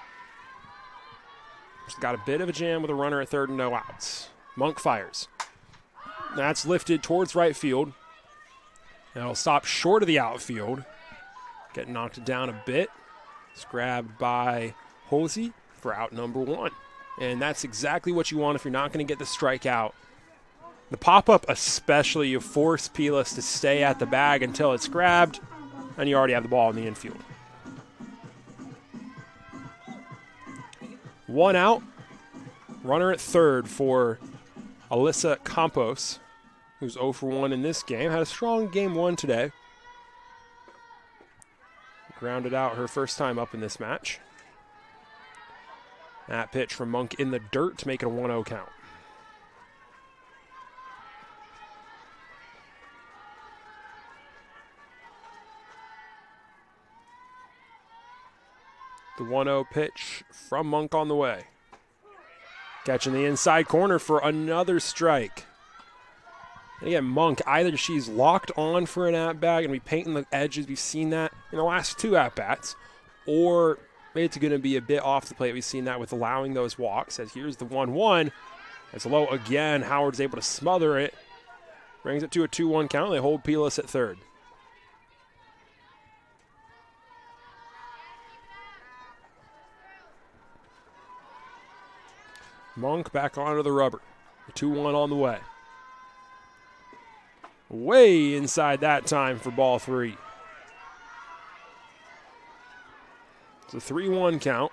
S1: Just got a bit of a jam with a runner at third and no outs. Monk fires. That's lifted towards right field. And it'll stop short of the outfield. Getting knocked down a bit. It's grabbed by Hollyy for out number 1. And that's exactly what you want if you're not going to get the strikeout. The pop-up especially, you force Pilas to stay at the bag until it's grabbed, and you already have the ball in the infield. 1 out. Runner at third for Alyssa Campos, who's 0 for 1 in this game. Had a strong game 1 today. Grounded out her first time up in this match. That pitch from Monk in the dirt to make it a 1-0 count. The 1-0 pitch from Monk on the way. Catching the inside corner for another strike. And again, Monk, either she's locked on for an at-bat and be painting the edges. We've seen that in the last 2 at-bats. Or it's going to be a bit off the plate. We've seen that with allowing those walks. As here's the 1-1. It's low again. Howard's able to smother it. Brings it to a 2-1 count. They hold Pilas at third. Monk back onto the rubber. 2-1 on the way. Way inside that time for ball 3. It's a 3-1 count.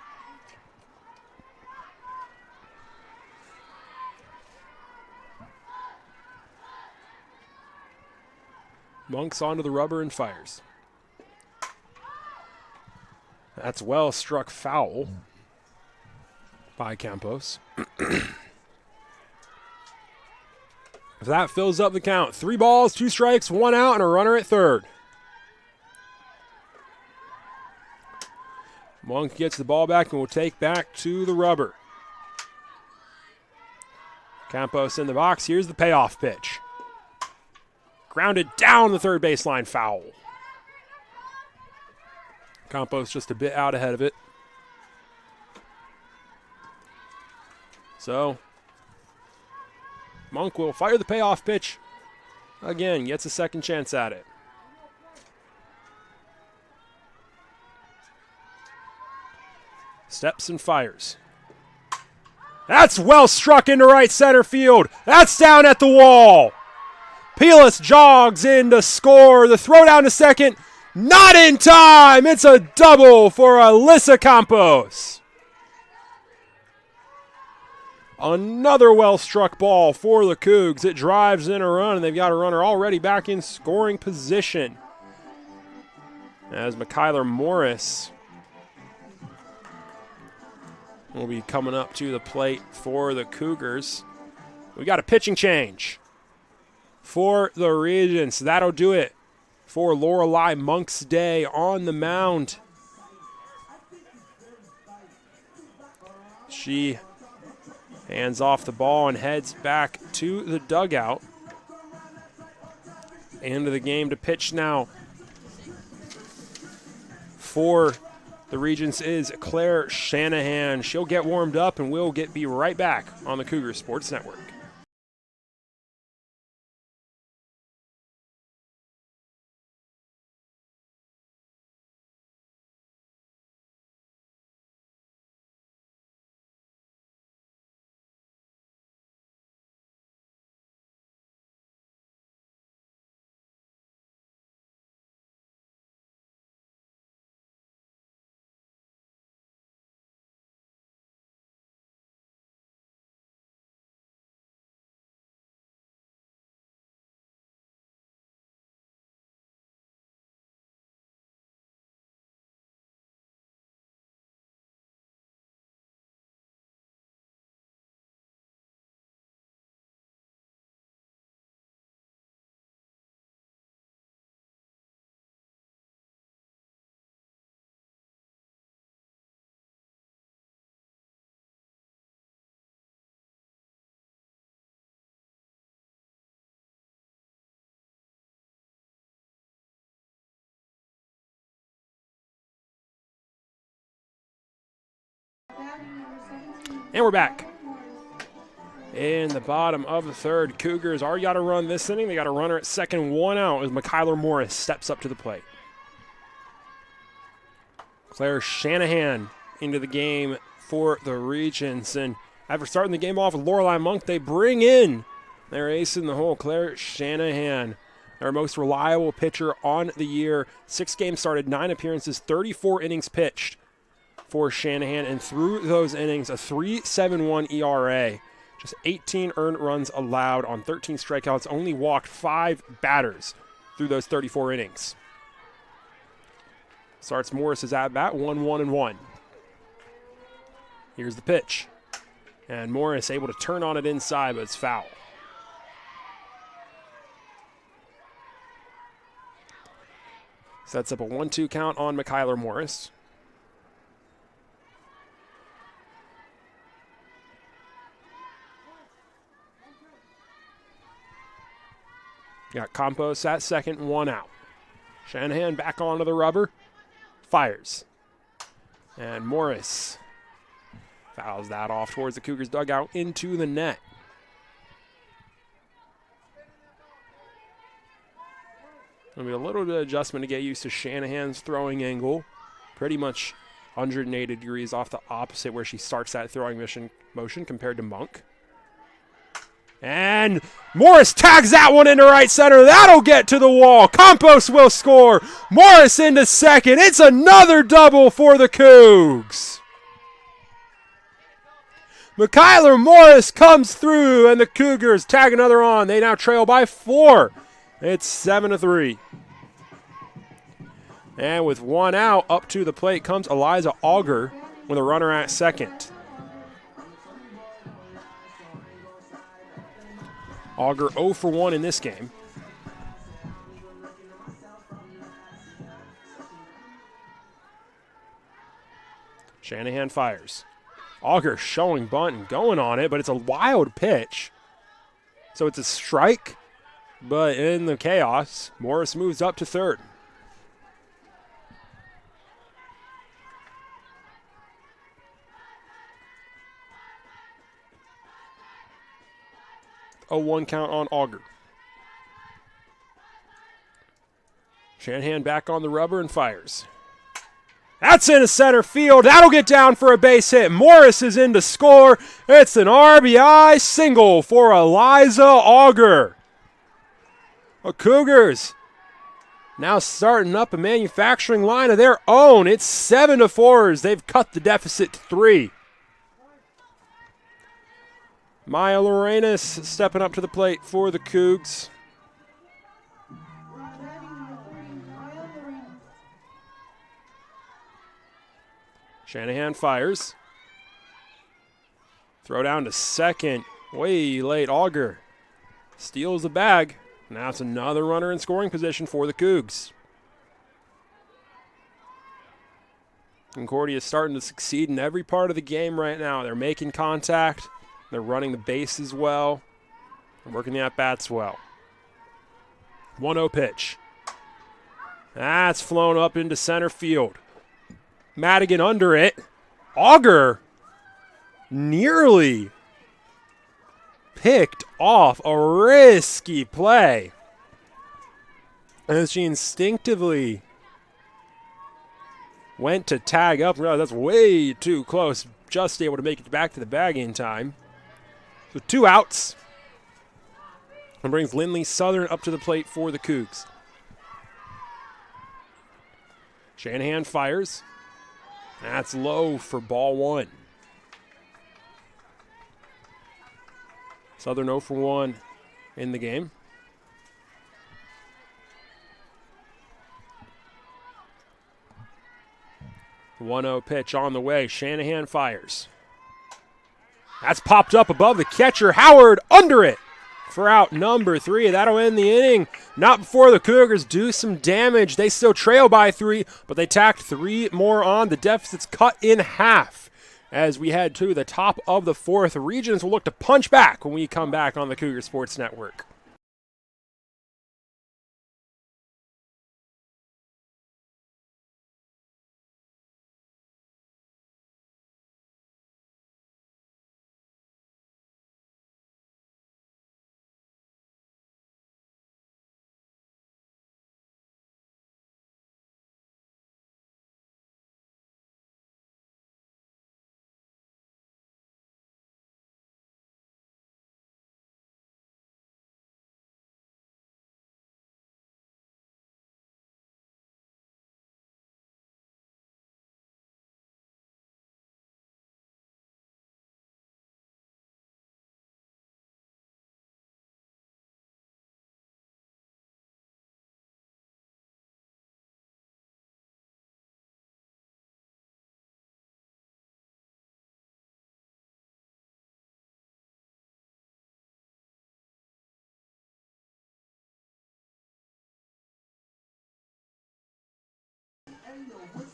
S1: Monk's onto the rubber and fires. That's well struck foul by Campos. If that fills up the count, 3 balls, 2 strikes, 1 out, and a runner at third. Monk gets the ball back and will take back to the rubber. Campos in the box. Here's the payoff pitch. Grounded down the third baseline, foul. Campos just a bit out ahead of it. So, Monk will fire the payoff pitch. Again, gets a second chance at it. Steps and fires. That's well struck into right center field. That's down at the wall. Pilas jogs in to score. The throw down to second. Not in time. It's a double for Alyssa Campos. Another well-struck ball for the Cougs. It drives in a run, and they've got a runner already back in scoring position. As Mykyler Morris will be coming up to the plate for the Cougars. We got a pitching change for the Regents. That'll do it for Lorelei Monk's day on the mound. She hands off the ball and heads back to the dugout. End of the game to pitch now for the Regents is Claire Shanahan. She'll get warmed up and we'll be right back on the Cougar Sports Network. And we're back. In the bottom of the third, Cougars already got a run this inning. They got a runner at second, 1 out as Mkyler Morris steps up to the plate. Claire Shanahan into the game for the Regents. And after starting the game off with Lorelei Monk, they bring in their ace in the hole, Claire Shanahan, their most reliable pitcher on the year. 6 games started, 9 appearances, 34 innings pitched for Shanahan. And through those innings, a 3.71 ERA. Just 18 earned runs allowed on 13 strikeouts, only walked 5 batters through those 34 innings. Starts Morris's at-bat, 1-1-1. Here's the pitch. And Morris able to turn on it inside, but it's foul. Sets up a 1-2 count on Mkyler Morris. Got Campos at second, 1 out. Shanahan back onto the rubber. Fires. And Morris fouls that off towards the Cougars dugout into the net. There'll be a little bit of adjustment to get used to Shanahan's throwing angle. Pretty much 180 degrees off the opposite where she starts that throwing motion compared to Monk. And Morris tags that one into right center. That'll get to the wall. Campos will score. Morris into second. It's another double for the Cougs. Mkyler Morris comes through, and the Cougars tag another on. They now trail by 4. It's 7-3. And with 1 out, up to the plate comes Eliza Auger with a runner at second. Auger 0 for 1 in this game. Shanahan fires. Auger showing bunt and going on it, but it's a wild pitch. So it's a strike, but in the chaos, Morris moves up to third. A 1 count on Auger. Shanahan back on the rubber and fires. That's into center field. That'll get down for a base hit. Morris is in to score. It's an RBI single for Eliza Auger. The Cougars now starting up a manufacturing line of their own. It's 7-4 as they've cut the deficit to 3. Maya Lorenas stepping up to the plate for the Cougs. Shanahan fires. Throw down to second. Way late. Auger steals the bag. Now it's another runner in scoring position for the Cougs. Concordia is starting to succeed in every part of the game right now. They're making contact. They're running the bases well. They're working the at-bats well. 1-0 pitch. That's flown up into center field. Madigan under it. Auger nearly picked off a risky play as she instinctively went to tag up. That's way too close. Just able to make it back to the bag in time. So 2 outs. And brings Lindley Southern up to the plate for the Cougs. Shanahan fires. That's low for ball 1. Southern 0 for 1 in the game. The 1-0 pitch on the way. Shanahan fires. That's popped up above the catcher. Howard under it for out number 3. That'll end the inning. Not before the Cougars do some damage. They still trail by 3, but they tacked 3 more on. The deficit's cut in half as we head to the top of the 4th. Regions will look to punch back when we come back on the Cougar Sports Network.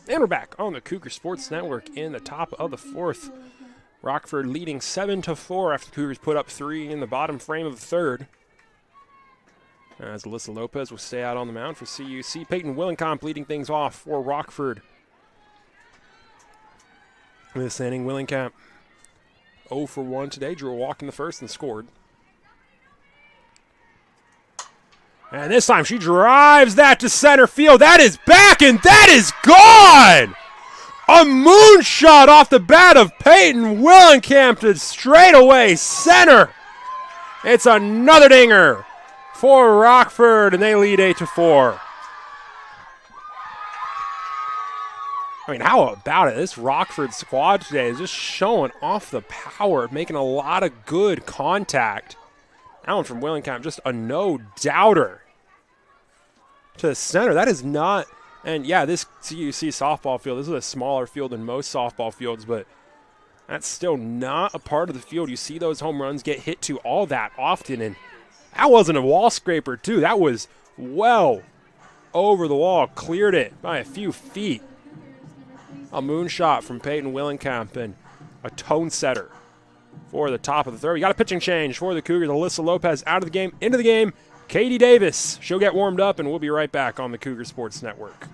S1: And we're back on the Cougar Sports Network in the top of the fourth. Rockford leading 7-4 after the Cougars put up 3 in the bottom frame of the third. As Alyssa Lopez will stay out on the mound for CUC. Peyton Willingamp leading things off for Rockford. This inning, Willingamp 0 for 1 today. Drew a walk in the first and scored. And this time she drives that to center field. That is back and that is gone! A moonshot off the bat of Peyton Willingamp to straightaway center. It's another dinger for Rockford, and they lead 8-4. I mean, how about it? This Rockford squad today is just showing off the power, making a lot of good contact. That one from Willingamp, just a no-doubter to the center. That is not, and yeah, this CUC softball field, this is a smaller field than most softball fields, but that's still not a part of the field. You see those home runs get hit to all that often, and that wasn't a wall scraper, too. That was well over the wall, cleared it by a few feet. A moonshot from Peyton Willingamp and a tone setter for the top of the third. We got a pitching change for the Cougars. Alyssa Lopez out of the game, into the game. Katie Davis, she'll get warmed up, and we'll be right back on the Cougar Sports Network.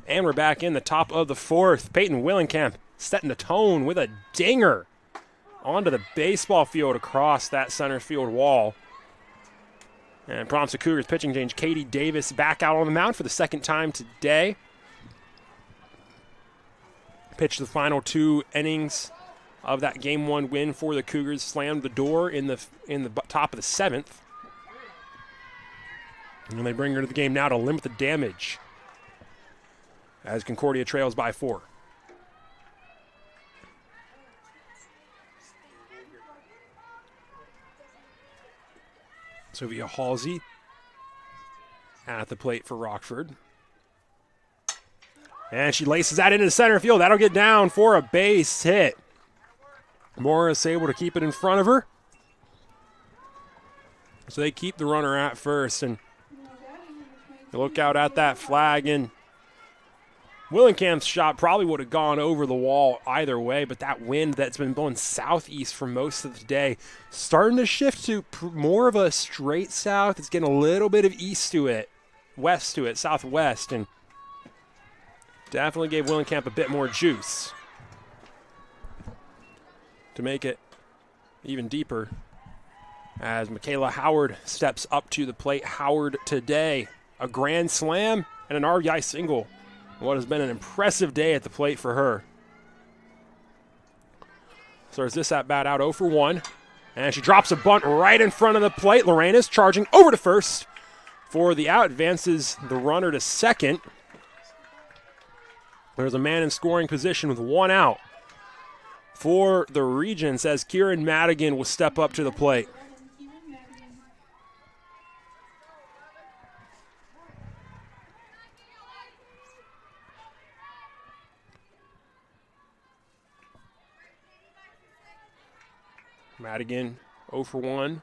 S1: And we're back in the top of the fourth. Peyton Willingamp setting the tone with a dinger onto the baseball field across that center field wall. And prompts the Cougars pitching change. Katie Davis back out on the mound for the second time today. Pitched the final 2 innings of that Game 1 win for the Cougars. Slammed the door in the top of the 7th. And they bring her to the game now to limit the damage as Concordia trails by 4. Sophia Hollyy at the plate for Rockford. And she laces that into the center field. That'll get down for a base hit. Morris able to keep it in front of her. So they keep the runner at first. And look out at that flag, and Willingamp's shot probably would have gone over the wall either way, but that wind that's been blowing southeast for most of the day starting to shift to more of a straight south. It's getting a little bit of east to it, west to it, southwest, and definitely gave Willingamp a bit more juice to make it even deeper as Michaela Howard steps up to the plate. Howard today, a grand slam and an RBI single. What has been an impressive day at the plate for her. So as this at bat out 0 for 1. And she drops a bunt right in front of the plate. Lorena's charging over to first for the out. Advances the runner to second. There's a man in scoring position with 1 out for the Regents as Kieran Madigan will step up to the plate. Madigan 0 for 1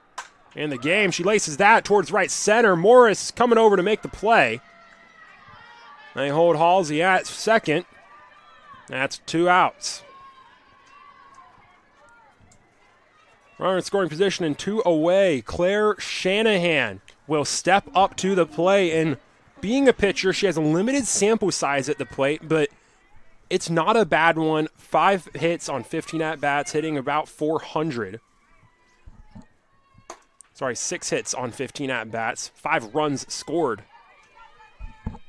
S1: in the game. She laces that towards right center. Morris coming over to make the play. They hold Halsey at second. That's 2 outs. Runner in scoring position and 2 away. Claire Shanahan will step up to the plate. And being a pitcher, she has a limited sample size at the plate, but it's not a bad one. 5 hits on 15 at-bats, hitting about 400. 6 hits on 15 at-bats. 5 runs scored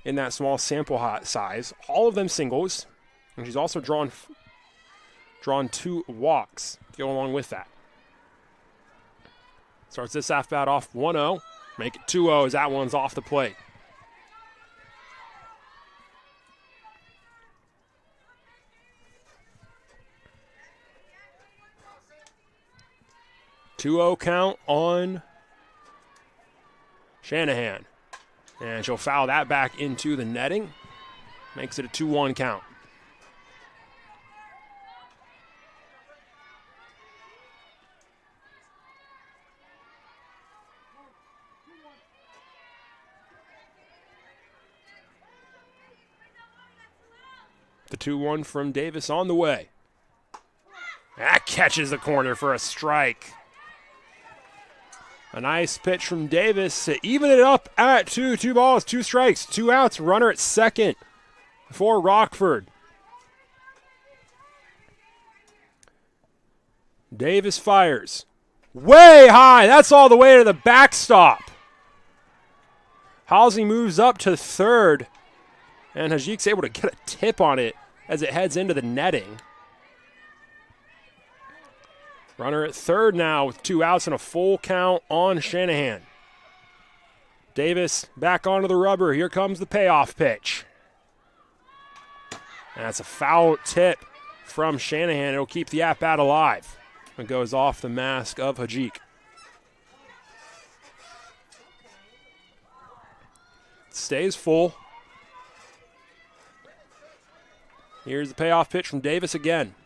S1: in that small sample size. All of them singles. And she's also drawn 2 walks to go along with that. Starts this at-bat off 1-0. Make it 2-0 as that one's off the plate. Two-0 count on Shanahan. And she'll foul that back into the netting. Makes it a 2-1 count. The 2-1 from Davis on the way. That catches the corner for a strike. A nice pitch from Davis to even it up at 2. 2 balls, 2 strikes, 2 outs. Runner at second for Rockford. Davis fires. Way high. That's all the way to the backstop. Halsey moves up to third. And Hajik's able to get a tip on it as it heads into the netting. Runner at third now with 2 outs and a full count on Shanahan. Davis back onto the rubber. Here comes the payoff pitch. That's a foul tip from Shanahan. It'll keep the at-bat alive. It goes off the mask of Hajik. Stays full. Here's the payoff pitch from Davis again.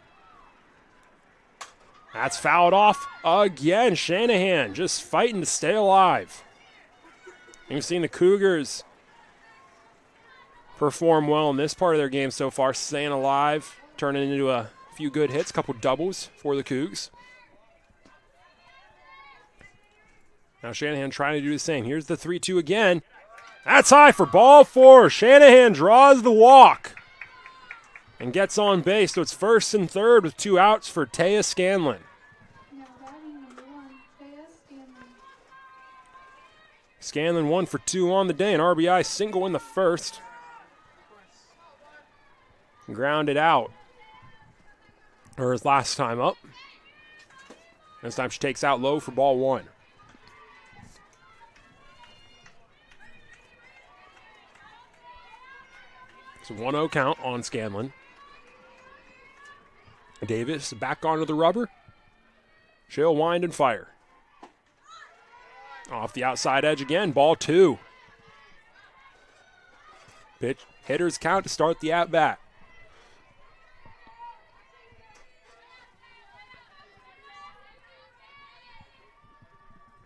S1: That's fouled off again. Shanahan just fighting to stay alive. You've seen the Cougars perform well in this part of their game so far, staying alive, turning into a few good hits, a couple doubles for the Cougs. Now Shanahan trying to do the same. Here's the 3-2 again. That's high for ball 4. Shanahan draws the walk and gets on base. So it's first and third with 2 outs for Taya Scanlon. Scanlon 1 for 2 on the day, an RBI single in the first. Grounded out. Her last time up. This time she takes out low for ball 1. It's a 1-0 count on Scanlon. Davis back onto the rubber. She'll wind and fire. Off the outside edge again, ball 2. Pitch, hitter's count to start the at-bat.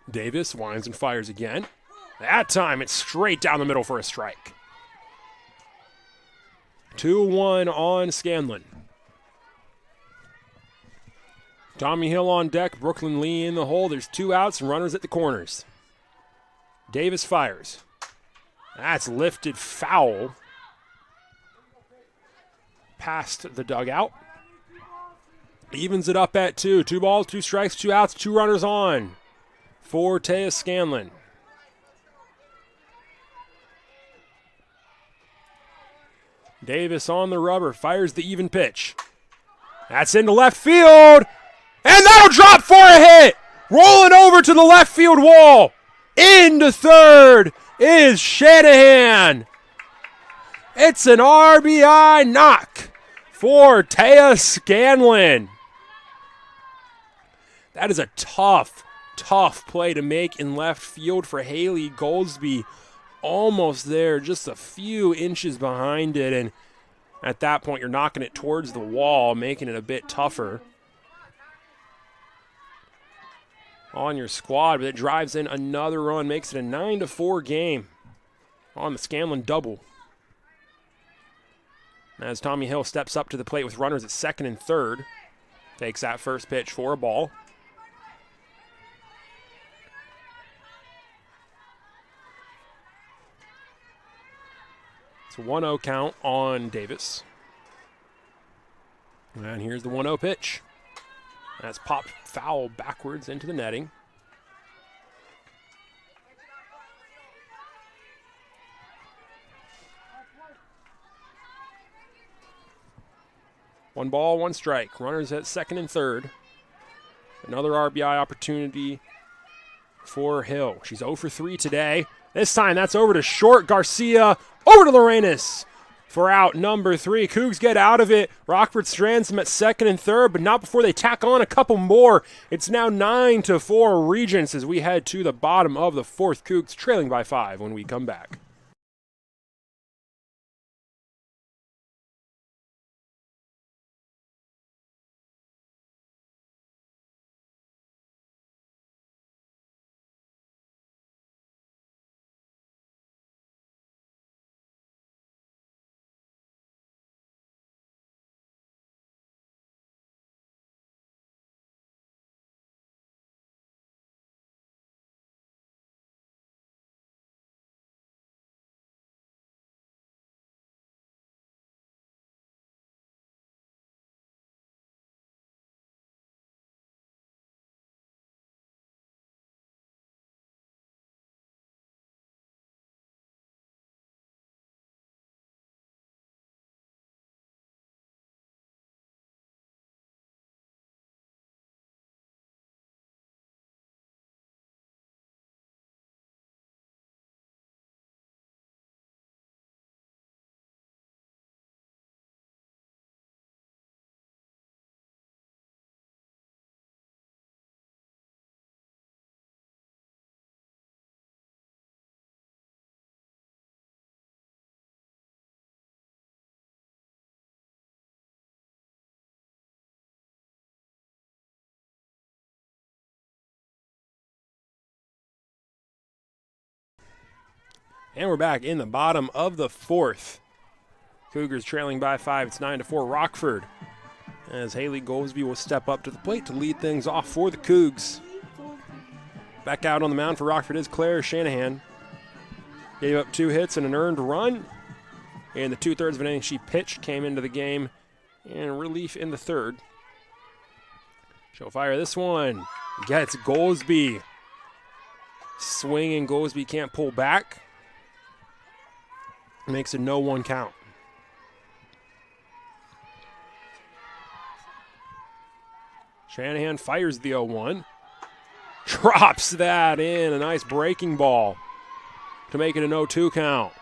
S1: Davis winds and fires again. That time it's straight down the middle for a strike. 2-1 on Scanlon. Tommy Hill on deck, Brooklyn Lee in the hole. There's 2 outs and runners at the corners. Davis fires. That's lifted foul. Past the dugout. Evens it up at 2. 2 balls, 2 strikes, 2 outs, 2 runners on for Taya Scanlon. Davis on the rubber, fires the even pitch. That's into left field. And that'll drop for a hit. Rolling over to the left field wall. Into third is Shanahan. It's an RBI knock for Taya Scanlon. That is a tough play to make in left field for Haley Goldsby. Almost there, just a few inches behind it. And at that point, you're knocking it towards the wall, making it a bit tougher on your squad, but it drives in another run, makes it a 9-4 game on the Scanlon double. as Tommy Hill steps up to the plate with runners at second and third. Takes that first pitch for a ball. It's a 1-0 count on Davis. And here's the 1-0 pitch. That's popped foul backwards into the netting. One ball, one strike. Runners at second and third. Another RBI opportunity for Hill. She's 0 for 3 today. This time that's over to short. Garcia over to Lorenas for out number 3. Cougs get out of it. Rockford strands them at second and third, but not before they tack on a couple more. It's now 9-4 Regents as we head to the bottom of the fourth. Cougs trailing by 5 when we come back. And we're back in the bottom of the fourth. Cougars trailing by 5. It's 9-4 Rockford, as Haley Goldsby will step up to the plate to lead things off for the Cougs. Back out on the mound for Rockford is Claire Shanahan. Gave up 2 hits and an earned run. In the 2/3 of an inning she pitched, came into the game in relief in the third. She'll fire this one. Gets Goldsby. Swinging, Goldsby can't pull back. Makes a 0-1 count. Shanahan fires the 0-1. Drops that in. A nice breaking ball to make it a 0-2 count.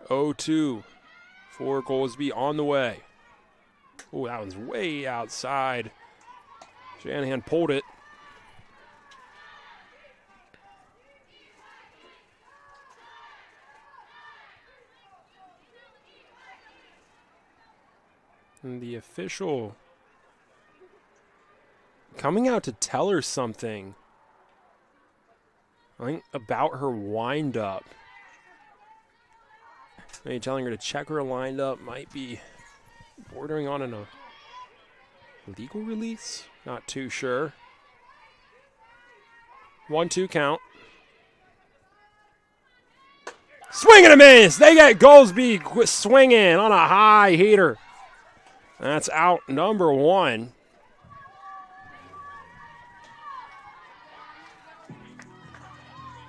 S1: (0-2) for Goldsby on the way. Oh, that was way outside. Shanahan pulled it. And the official coming out to tell her something, I think, about her wind-up. Maybe telling her to check her wind-up might be bordering on a legal release. Not too sure. 1-2 count. Swing and a miss. They get Goldsby swinging on a high heater. That's out number 1.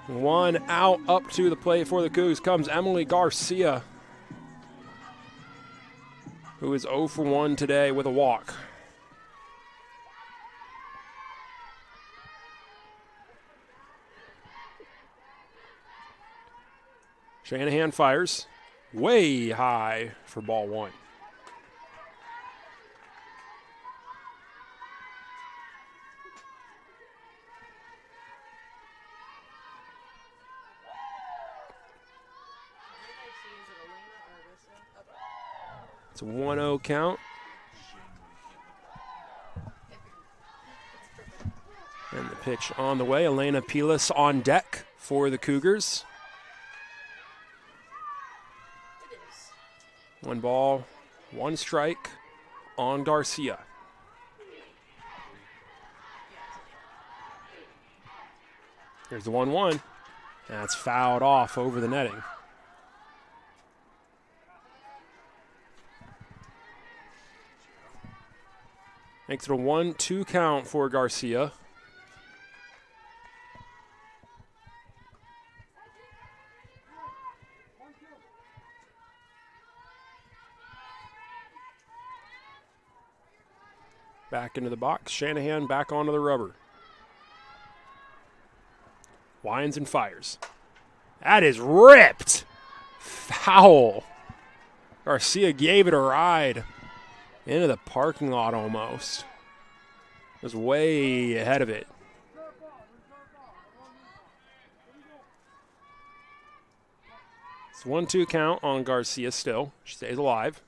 S1: One out up to the plate for the Cougs comes Emily Garcia, who is 0 for 1 today with a walk. Shanahan fires way high for ball 1. It's a 1-0 count. And the pitch on the way. Elena Pilas on deck for the Cougars. 1 ball, 1 strike on Garcia. Here's the 1-1. That's fouled off over the netting. Makes it a 1-2 count for Garcia. Back into the box. Shanahan back onto the rubber. Winds and fires. That is ripped. Foul. Garcia gave it a ride. Into the parking lot almost. Was way ahead of it. It's 1-2 count on Garcia still. She stays alive.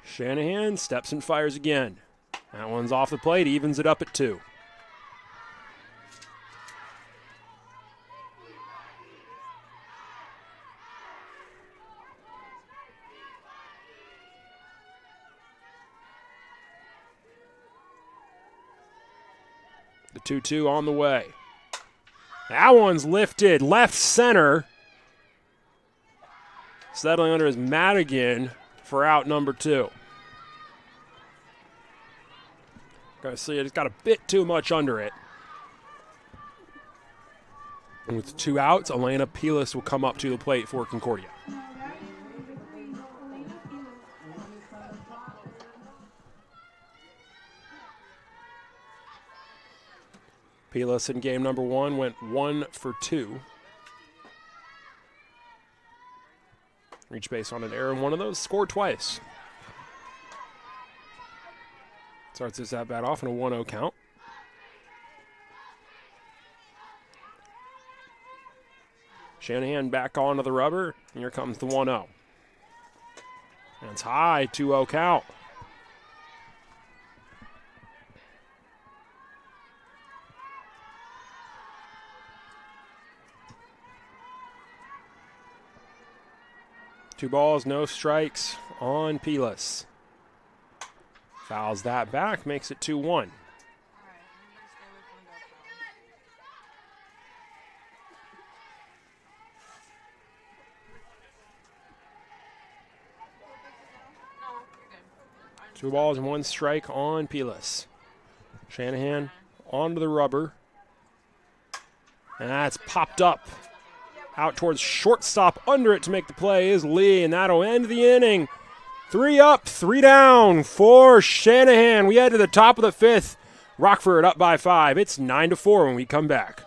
S1: Shanahan steps and fires again. That one's off the plate, evens it up at 2. The 2-2 on the way. That one's lifted left center. Settling under is Madigan for out number 2. Garcia just got a bit too much under it. And with 2 outs, Elena Pilas will come up to the plate for Concordia. Pilas in game number 1 went 1 for 2. Reach base on an error in one of those, scored twice. Starts this at-bat off in a 1-0 count. Shanahan back onto the rubber, and here comes the 1-0. And it's high, 2-0 count. Two balls, no strikes on Pilas. Fouls that back, makes it 2-1. Two balls and 1 strike on Pilas. Shanahan onto the rubber. And that's popped up. Out towards shortstop, under it to make the play is Lee, and that'll end the inning. 3 up, 3 down for Shanahan. We head to the top of the 5th. Rockford up by 5. It's 9-4 when we come back.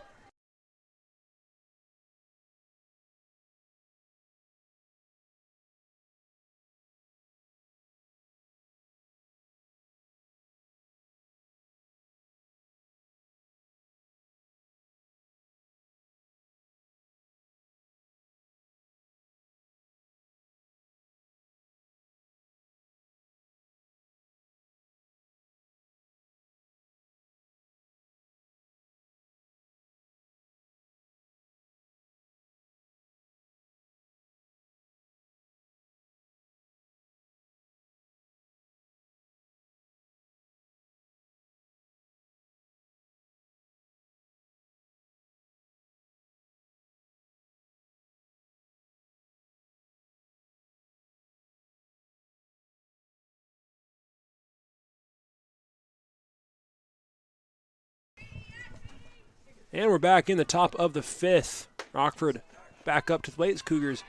S1: And we're back in the top of the 5th. Rockford back up to the plate. Cougars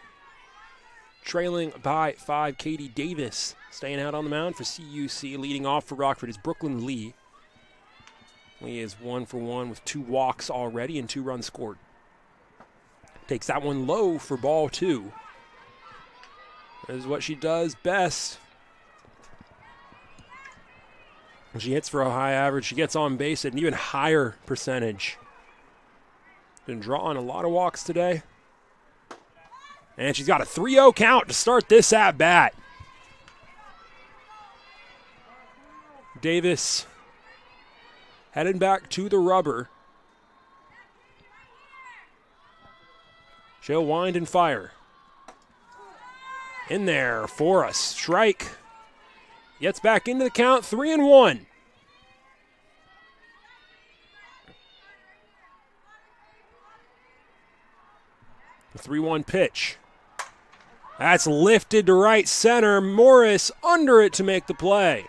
S1: trailing by 5. Katie Davis staying out on the mound for CUC. Leading off for Rockford is Brooklyn Lee. Lee is 1 for 1 with 2 walks already and 2 runs scored. Takes that one low for ball 2. That is what she does best. When she hits for a high average, she gets on base at an even higher percentage. Been drawing a lot of walks today. And she's got a 3-0 count to start this at-bat. Davis heading back to the rubber. She'll wind and fire. In there for a strike. Gets back into the count, 3-1. The 3-1 pitch. That's lifted to right center. Morris under it to make the play.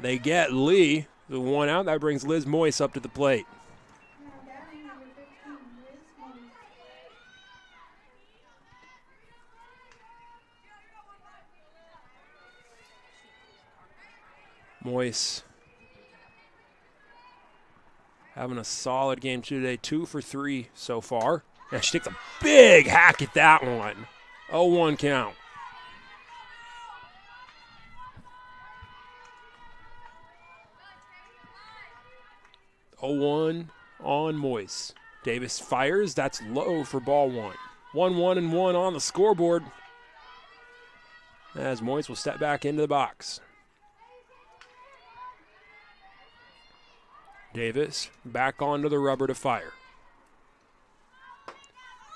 S1: They get Lee, the one out. That brings Liz Moyes up to the plate. Moyes having a solid game today, 2 for 3 so far. Yeah, she takes a big hack at that one. 0-1 count. On Moyes. Davis fires. That's low for ball 1. 1-1-1 on the scoreboard as Moyes will step back into the box. Davis back onto the rubber to fire.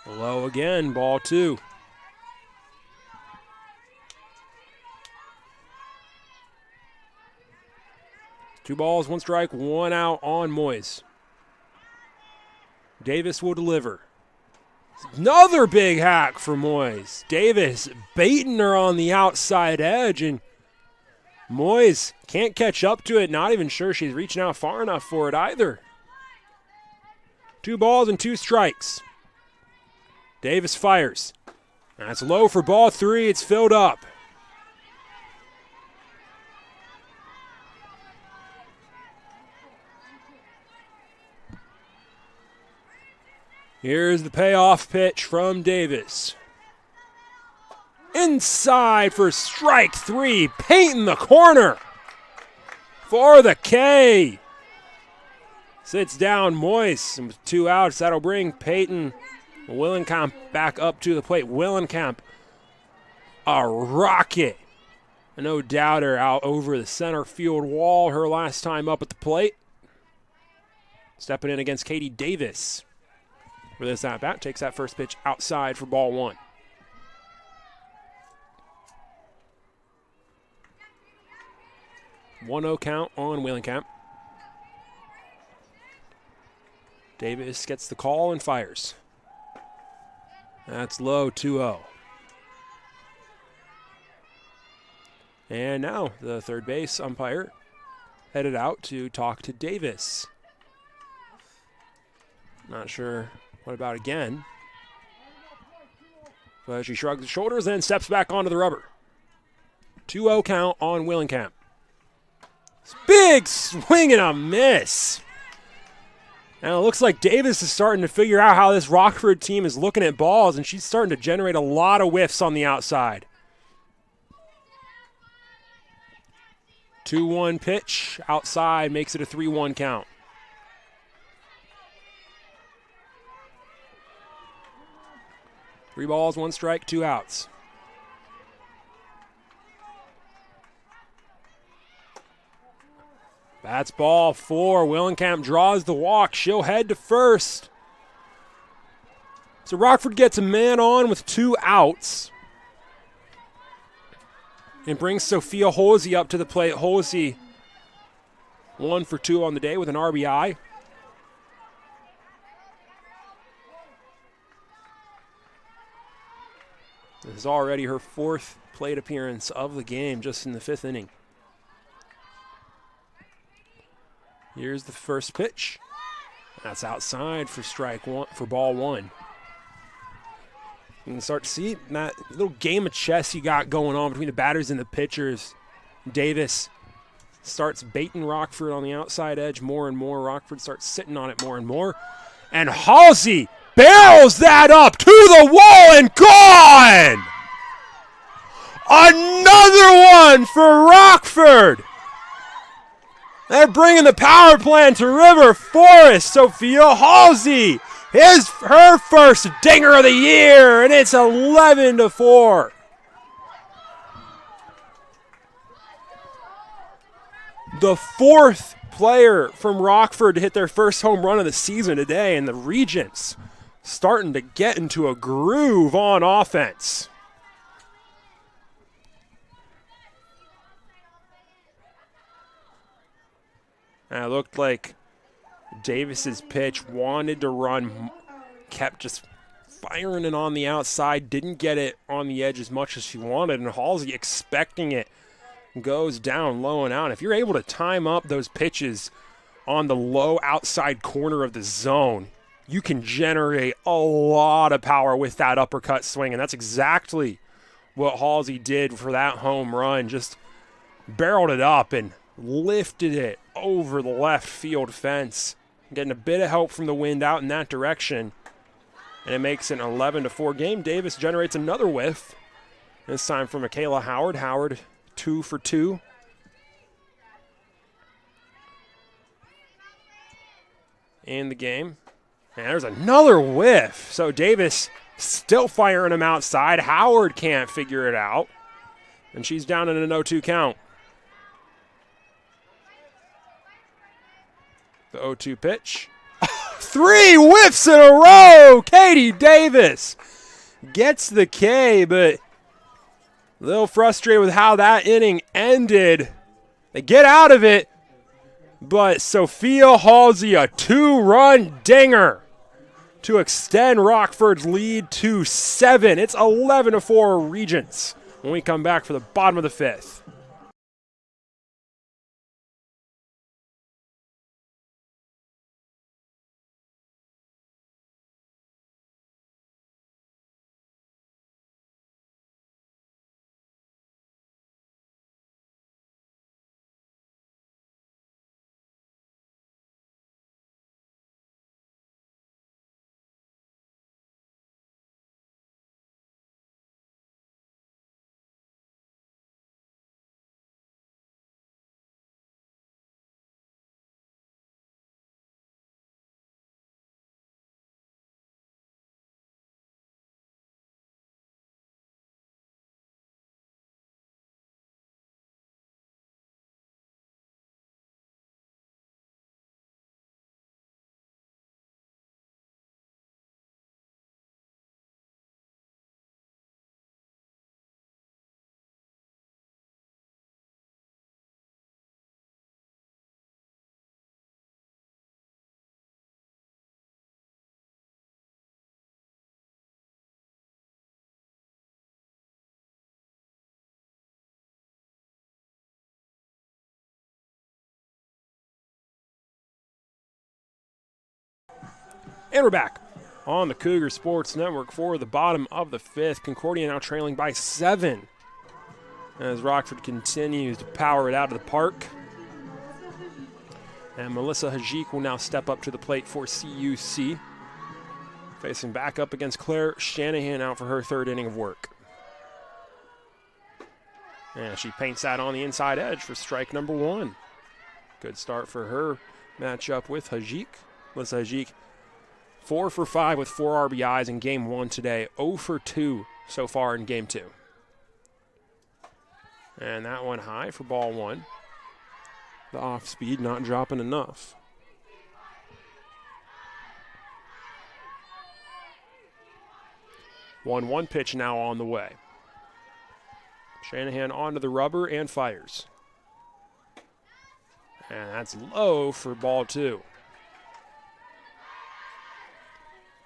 S1: Low again, ball 2. Two balls, 1 strike, 1 out on Moyes. Davis will deliver. Another big hack for Moyes. Davis baiting her on the outside edge, and Moyes can't catch up to it. Not even sure she's reaching out far enough for it either. 2 balls and 2 strikes. Davis fires. That's low for ball 3. It's filled up. Here's the payoff pitch from Davis. Inside for strike 3. Painting the corner for the K. Sits down Moyes. And with 2 outs, that'll bring Peyton Willingamp back up to the plate. Willingamp, a rocket. No doubter out over the center field wall her last time up at the plate. Stepping in against Katie Davis. For this at-bat, takes that first pitch outside for ball 1. One-oh count on Willingamp. Davis gets the call and fires. That's low, 2-0. And now the third base umpire headed out to talk to Davis. Not sure what about again. But she shrugs the shoulders and steps back onto the rubber. 2-0 count on Willingamp. Big swing and a miss. Now it looks like Davis is starting to figure out how this Rockford team is looking at balls, and she's starting to generate a lot of whiffs on the outside. 2-1 pitch outside makes it a 3-1 count. Three balls, 1 strike, 2 outs. That's ball 4. Willingamp draws the walk. She'll head to first. So Rockford gets a man on with 2 outs. And brings Sophia Hollyy up to the plate. Hollyy 1 for 2 on the day with an RBI. This is already her 4th plate appearance of the game, just in the 5th inning. Here's the first pitch. That's outside for strike 1 for ball 1. You can start to see that little game of chess you got going on between the batters and the pitchers. Davis starts baiting Rockford on the outside edge more and more. Rockford starts sitting on it more and more. And Halsey barrels that up to the wall and gone! Another one for Rockford! They're bringing the power plant to River Forest. Sophia Hollyy is her first dinger of the year, and it's 11-4. The fourth player from Rockford to hit their first home run of the season today, and the Regents starting to get into a groove on offense. And it looked like Davis's pitch wanted to run, kept just firing it on the outside, didn't get it on the edge as much as she wanted, and Halsey expecting it goes down low and out. If you're able to time up those pitches on the low outside corner of the zone, you can generate a lot of power with that uppercut swing, and that's exactly what Halsey did for that home run. Just barreled it up and lifted it over the left field fence, getting a bit of help from the wind out in that direction, and it makes it an 11-4 game. Davis generates another whiff, this time for Michaela Howard. Howard 2 for 2. In the game. And there's another whiff. So Davis still firing him outside. Howard can't figure it out. And she's down in an 0-2 count. The 0-2 pitch. 3 whiffs in a row. Katie Davis gets the K, but a little frustrated with how that inning ended. They get out of it, but Sophia Hollyy, a 2-run dinger to extend Rockford's lead to 7. It's 11-4 Regents when we come back for the bottom of the 5th. And we're back on the Cougar Sports Network for the bottom of the 5th. Concordia now trailing by 7 as Rockford continues to power it out of the park. And Melissa Hajik will now step up to the plate for CUC, facing back up against Claire Shanahan out for her 3rd inning of work. And she paints that on the inside edge for strike number 1. Good start for her matchup with Hajik. Melissa Hajik 4 for 5 with 4 RBIs in game 1 today. 0 for 2 so far in game 2. And that one high for ball 1. The off speed not dropping enough. One pitch now on the way. Shanahan onto the rubber and fires. And that's low for ball 2.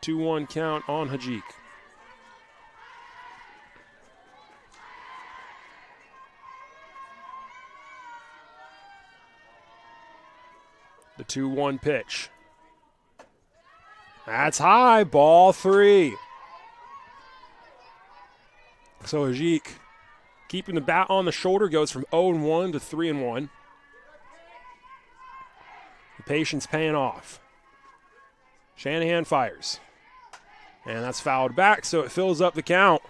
S1: 2-1 count on Hajik. The 2-1 pitch. That's high, ball 3. So Hajik, keeping the bat on the shoulder, goes from 0-1 to 3-1. The patience paying off. Shanahan fires. And that's fouled back, so it fills up the count.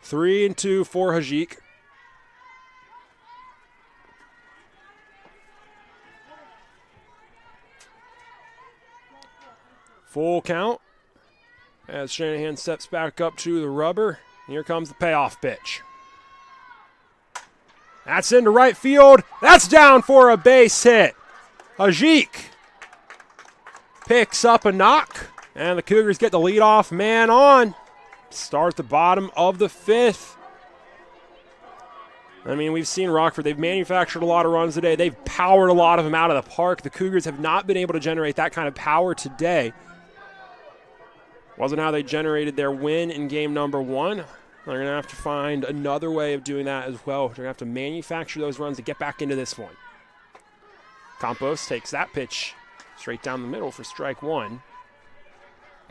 S1: 3-2 for Hajik. Full count as Shanahan steps back up to the rubber. Here comes the payoff pitch. That's into right field. That's down for a base hit. Ajik picks up a knock, and the Cougars get the leadoff man on. Start the bottom of the 5th. I mean, we've seen Rockford. They've manufactured a lot of runs today. They've powered a lot of them out of the park. The Cougars have not been able to generate that kind of power today. Wasn't how they generated their win in game number 1. They're going to have to find another way of doing that as well. They're going to have to manufacture those runs to get back into this one. Campos takes that pitch straight down the middle for strike 1.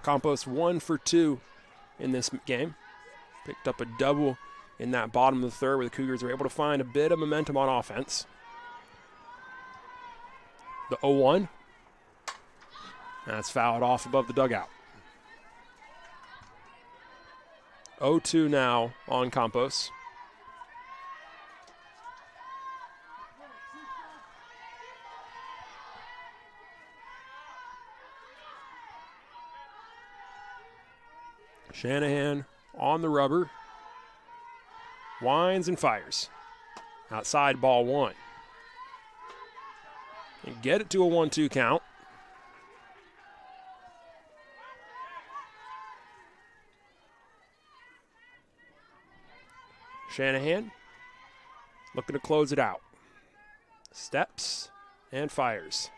S1: Campos 1 for 2 in this game. Picked up a double in that bottom of the 3rd where the Cougars are able to find a bit of momentum on offense. The 0-1. That's fouled off above the dugout. 0-2 now on Campos. Shanahan on the rubber. Winds and fires. Outside, ball 1. And get it to a 1-2 count. Shanahan looking to close it out. Steps and fires.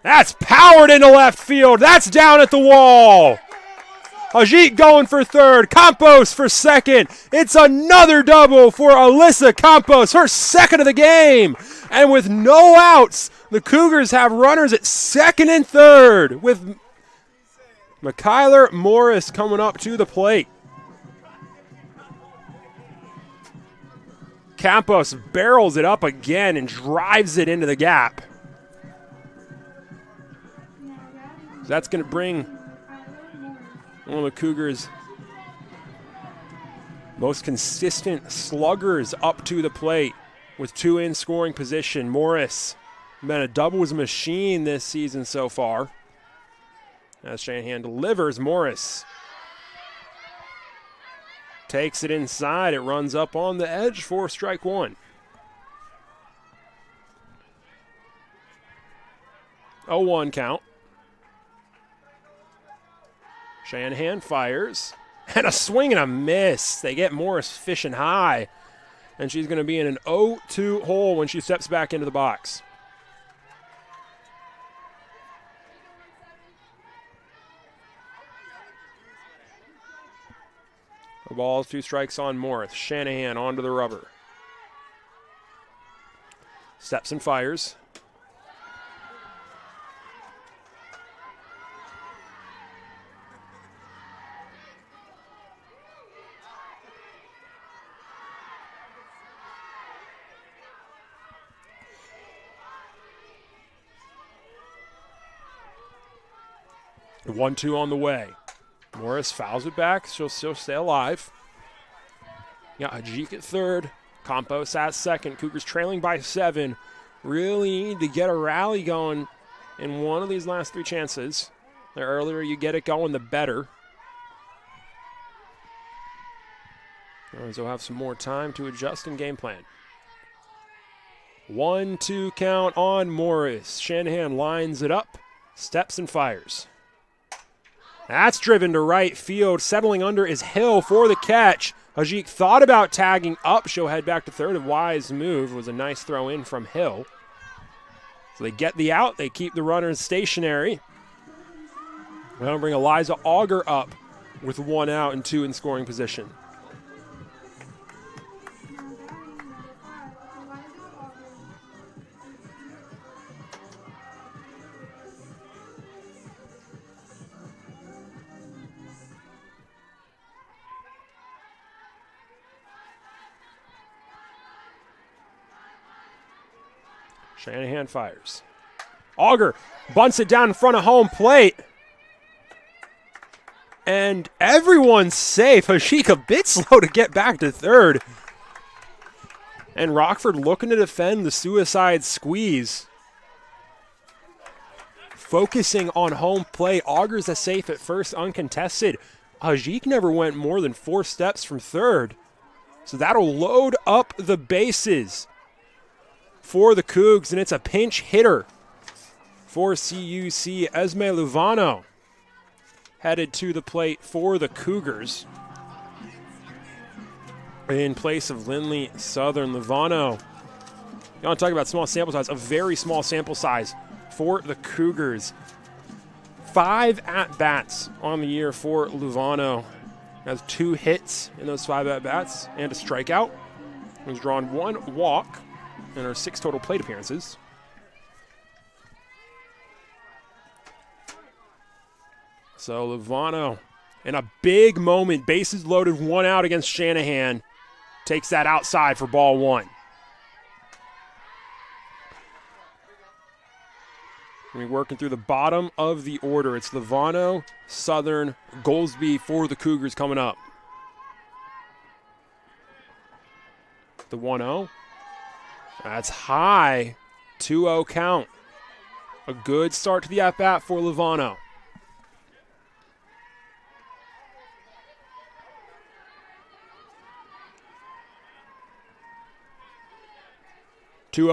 S1: That's powered into left field. That's down at the wall. Ajik going for 3rd. Campos for 2nd. It's another double for Alyssa Campos, her 2nd of the game. And with no outs, the Cougars have runners at 2nd and 3rd with Mykyler Morris coming up to the plate. Campos barrels it up again and drives it into the gap. So that's going to bring one of the Cougars' most consistent sluggers up to the plate with 2 in scoring position. Morris been a doubles machine this season so far. As Shanahan delivers, Morris takes it inside. It runs up on the edge for strike 1. 0-1 count. Shanahan fires, and a swing and a miss. They get Morris fishing high, and she's going to be in an 0-2 hole when she steps back into the box. The ball, 2 strikes on Morris. Shanahan onto the rubber. Steps and fires. The 1-2 on the way. Morris fouls it back. She'll still stay alive. Yeah, Ajik at 3rd. Campos at 2nd. Cougars trailing by 7. Really need to get a rally going in one of these last 3 chances. The earlier you get it going, the better. Otherwise, they'll have some more time to adjust in game plan. 1-2 count on Morris. Shanahan lines it up, steps and fires. That's driven to right field. Settling under is Hill for the catch. Ajik thought about tagging up. She'll head back to 3rd. A wise move. It was a nice throw in from Hill. So they get the out. They keep the runners stationary. That'll bring Eliza Auger up with 1 out and 2 in scoring position. Shanahan fires. Auger bunts it down in front of home plate. And everyone's safe. Ajik a bit slow to get back to 3rd. And Rockford looking to defend the suicide squeeze. Focusing on home plate. Auger's a safe at 1st, uncontested. Ajik never went more than 4 steps from 3rd. So that'll load up the bases for the Cougs, and it's a pinch hitter for CUC. Esme Luvano headed to the plate for the Cougars in place of Lindley Southern. Luvano, you want to talk about small sample size, a very small sample size for the Cougars. 5 at-bats on the year for Luvano. Has 2 hits in those 5 at-bats and a strikeout. Has drawn 1 walk in her 6 total plate appearances. So Luvano, in a big moment, bases loaded, 1 out against Shanahan, takes that outside for ball 1. We're working through the bottom of the order. It's Luvano, Southern, Goldsby for the Cougars coming up. The 1-0. That's high. 2-0 count. A good start to the at-bat for Luvano.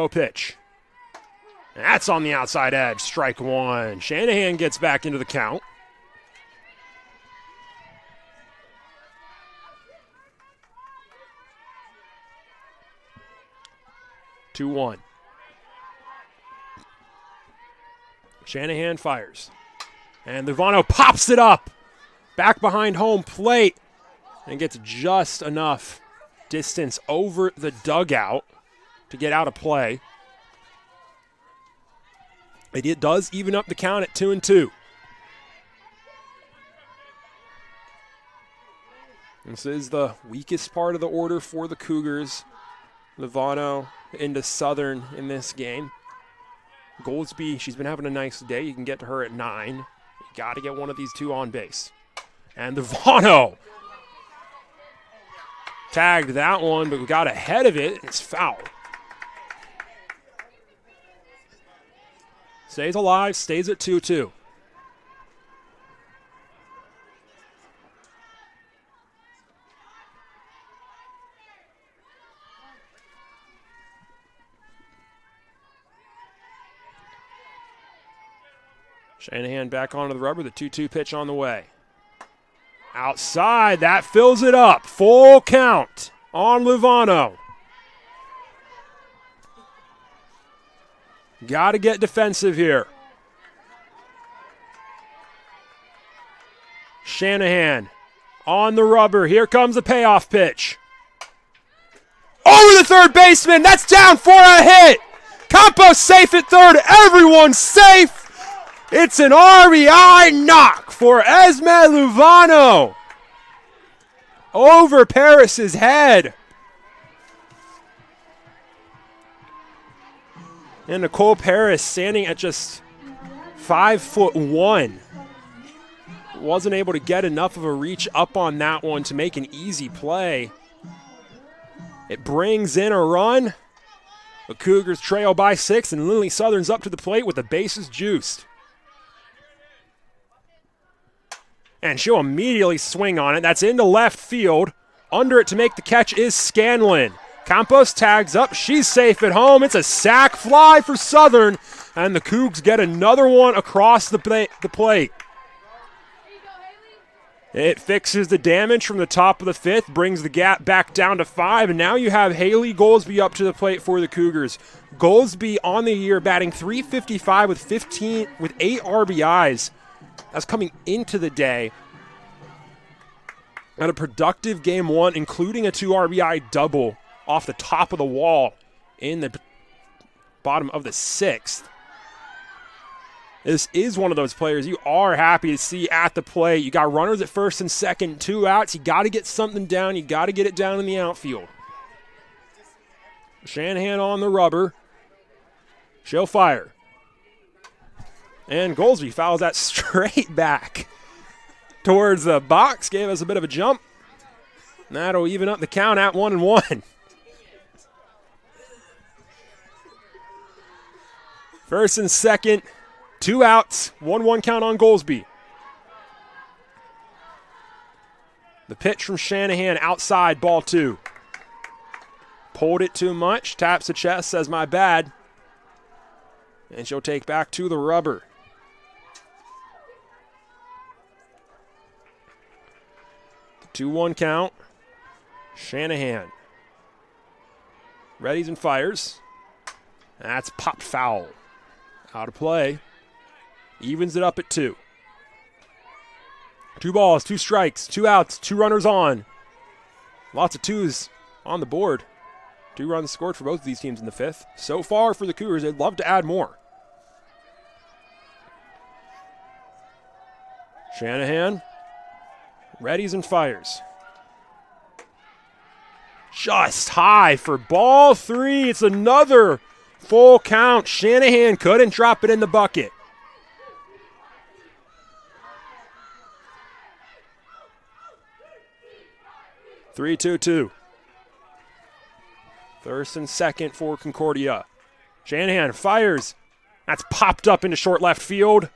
S1: Pitch. That's on the outside edge. Strike 1. Shanahan gets back into the count. Two 1. Shanahan fires. And Luvano pops it up. Back behind home plate. And gets just enough distance over the dugout to get out of play. It does even up the count at 2-2. This is the weakest part of the order for the Cougars. Luvano into Southern in this game. Goldsby, she's been having a nice day. You can get to her at 9. You got to get one of these 2 on base. And Luvano tagged that one, but we got ahead of it, and it's foul. Stays alive, stays at 2-2. Shanahan back onto the rubber, the 2-2 pitch on the way. Outside, that fills it up. Full count on Luvano. Got to get defensive here. Shanahan on the rubber. Here comes the payoff pitch. Over the third baseman. That's down for a hit. Campos safe at third. Everyone's safe. It's an RBI knock for Esme Luvano. Over Paris's head. And Nicole Paris standing at just 5'1". Wasn't able to get enough of a reach up on that one to make an easy play. It brings in a run. The Cougars trail by 6, and Lindley Southern's up to the plate with the bases juiced. And she'll immediately swing on it. That's into left field. Under it to make the catch is Scanlon. Campos tags up. She's safe at home. It's a sac fly for Southern. And the Cougs get another one across the plate. It fixes the damage from the top of the 5th, brings the gap back down to 5, and now you have Haley Goldsby up to the plate for the Cougars. Goldsby on the year batting .355 with 8 RBIs. That's coming into the day. Had a productive game 1, including a 2 RBI double off the top of the wall in the bottom of the 6th. This is one of those players you are happy to see at the plate. You got runners at first and second, 2 outs. You got to get something down. You got to get it down in the outfield. Shanahan on the rubber. She'll fire. And Goldsby fouls that straight back towards the box. Gave us a bit of a jump. And that'll even up the count at 1-1. First and second. 2 outs, 1-1 count on Goldsby. The pitch from Shanahan outside, ball 2. pulled it too much, taps the chest, says my bad. And she'll take back to the rubber. The 2-1 count. Shanahan readies and fires. That's popped foul. Out of play. Evens it up at 2. 2 balls, 2 strikes, 2 outs, 2 runners on. Lots of 2s on the board. 2 runs scored for both of these teams in the 5th. So far for the Cougars, they'd love to add more. Shanahan readies and fires. Just high for ball 3. It's another full count. Shanahan couldn't drop it in the bucket. Three, 2-2. First and second for Concordia. Shanahan fires. That's popped up into short left field.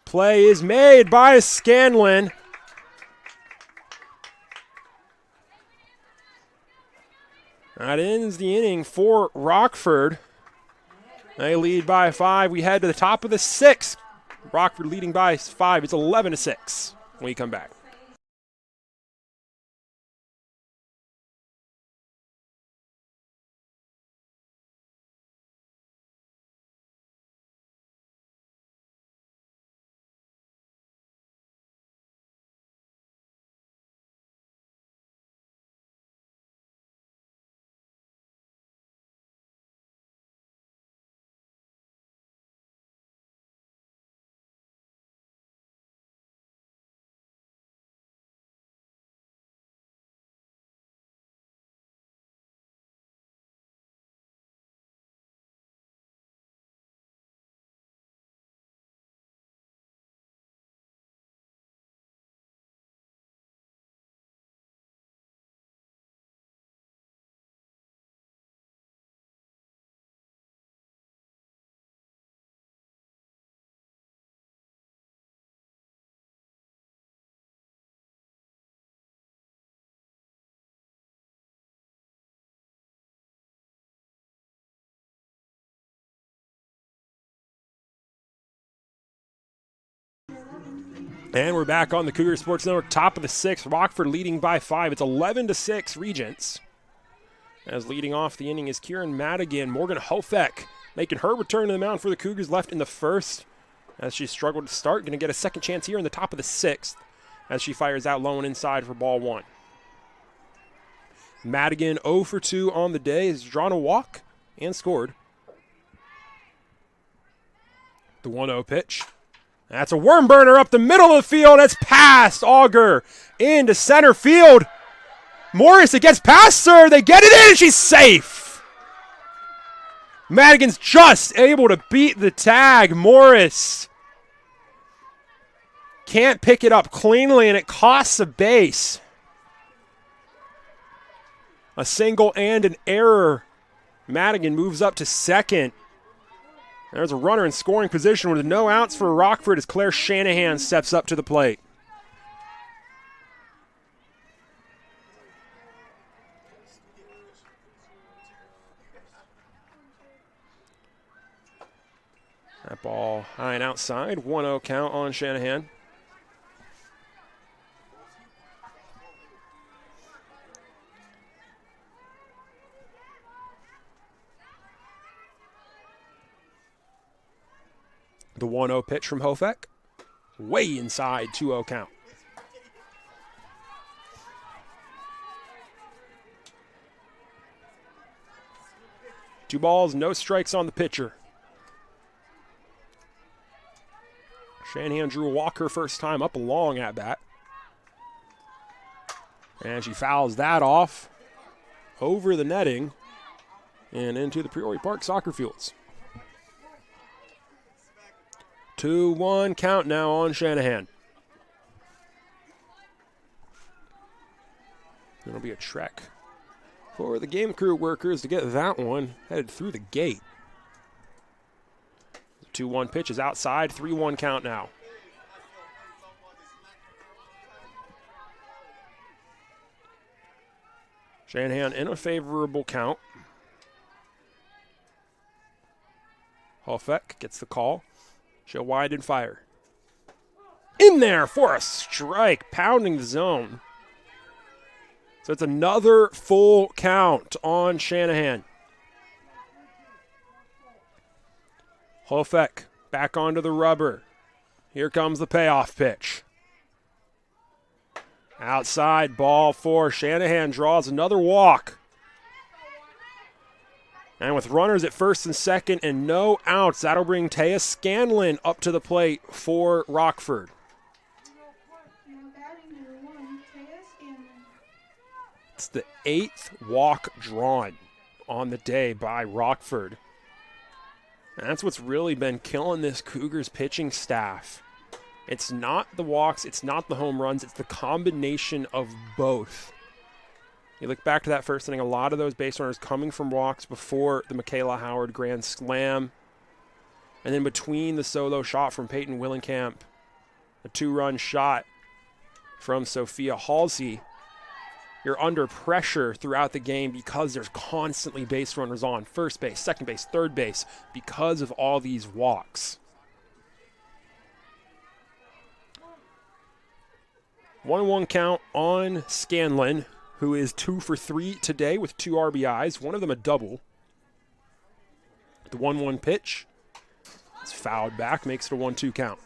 S1: Play is made by Scanlon. That ends the inning for Rockford. They lead by 5. We head to the top of the 6th. Rockford leading by 5. It's 11-6 when we come back. And we're back on the Cougar Sports Network, top of the 6th. Rockford leading by 5. It's 11-6 Regents. As leading off the inning is Kieran Madigan. Morgan Hofeck making her return to the mound for the Cougars, left in the 1st as she struggled to start. Going to get a second chance here in the top of the 6th as she fires out low and inside for ball 1. Madigan 0 for 2 on the day, has drawn a walk and scored. The 1-0 pitch. That's a worm burner up the middle of the field. That's past Auger into center field. Morris, it gets past her. They get it in, and she's safe. Madigan's just able to beat the tag. Morris can't pick it up cleanly, and it costs a base. A single and an error. Madigan moves up to second. There's a runner in scoring position with no outs for Rockford as Claire Shanahan steps up to the plate. That ball high and outside. 1-0 count on Shanahan. The 1-0 pitch from Hofeck. Way inside, 2-0 count. Two balls, no strikes on the pitcher. Shanahan drew a walk her first time up a long at bat. And she fouls that off over the netting and into the Peoria Park soccer fields. 2-1 count now on Shanahan. It'll be a trek for the game crew workers to get that one headed through the gate. The 2-1 pitch is outside, 3-1 count now. Shanahan in a favorable count. Hofek gets the call. She'll wide and fire. In there for a strike, pounding the zone. So it's another full count on Shanahan. Hofek back onto the rubber. Here comes the payoff pitch. Outside, ball four. Shanahan draws another walk. And with runners at first and second and no outs, that'll bring Taya Scanlon up to the plate for Rockford. It's the 8th walk drawn on the day by Rockford. And that's what's really been killing this Cougars pitching staff. It's not the walks, it's not the home runs, it's the combination of both. You look back to that first inning, a lot of those base runners coming from walks before the Michaela Howard grand slam. And then between the solo shot from Peyton Willingamp, a 2-run shot from Sophia Hollyy, you're under pressure throughout the game because there's constantly base runners on first base, second base, third base because of all these walks. 1-1 count on Scanlon, who is 2 for 3 today with 2 RBIs, one of them a double. The 1-1 pitch, it's fouled back, makes it a 1-2 count.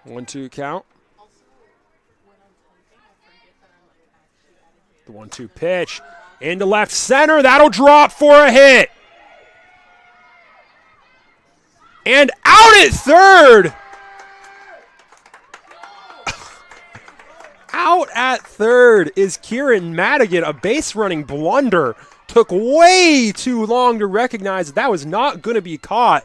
S1: One, 2 count. The 1-2 pitch into left center. That'll drop for a hit. And out at third. Out at third is Kieran Madigan. A base running blunder. Took way too long to recognize that was not going to be caught.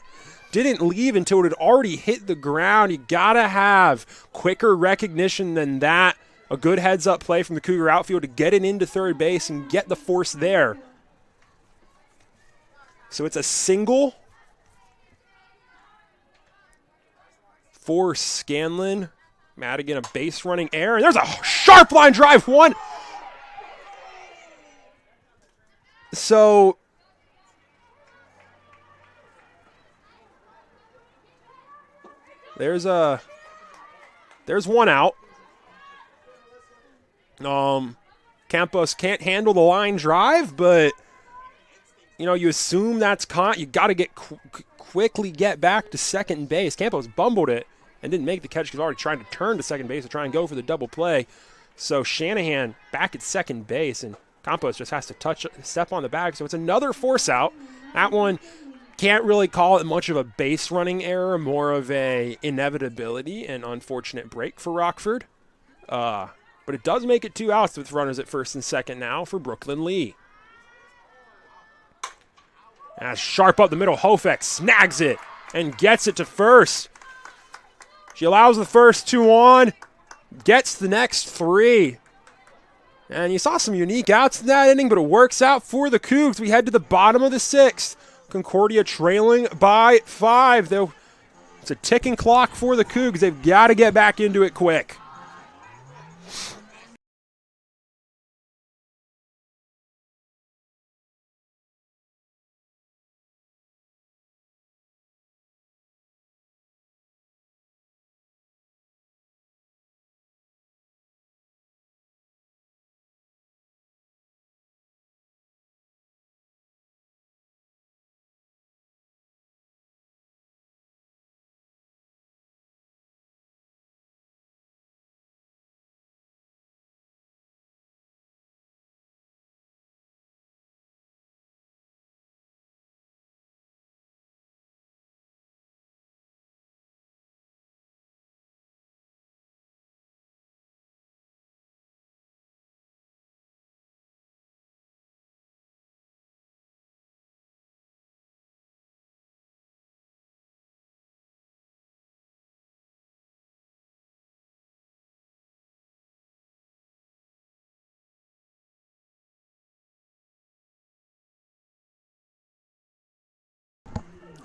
S1: Didn't leave until it had already hit the ground. You got to have quicker recognition than that. A good heads-up play from the Cougar outfield to get it into third base and get the force there. So it's a single for Scanlon. Madigan, a base-running error. There's a sharp line drive, one. So there's one out. Campos can't handle the line drive, but you assume that's caught. You got to quickly get back to second base. Campos bumbled it and didn't make the catch because he was already trying to turn to second base to try and go for the double play. So Shanahan back at second base, and Campos just has to step on the bag. So it's another force out. That one can't really call it much of a base running error, more of a inevitability and unfortunate break for Rockford. But it does make it 2 outs with runners at first and second now for Brooklyn Lee. As sharp up the middle, Hofek snags it and gets it to first. She allows the first 2 on, gets the next 3. And you saw some unique outs in that inning, but it works out for the Cougs. We head to the bottom of the 6th. Concordia trailing by 5. Though it's a ticking clock for the Cougs. They've got to get back into it quick.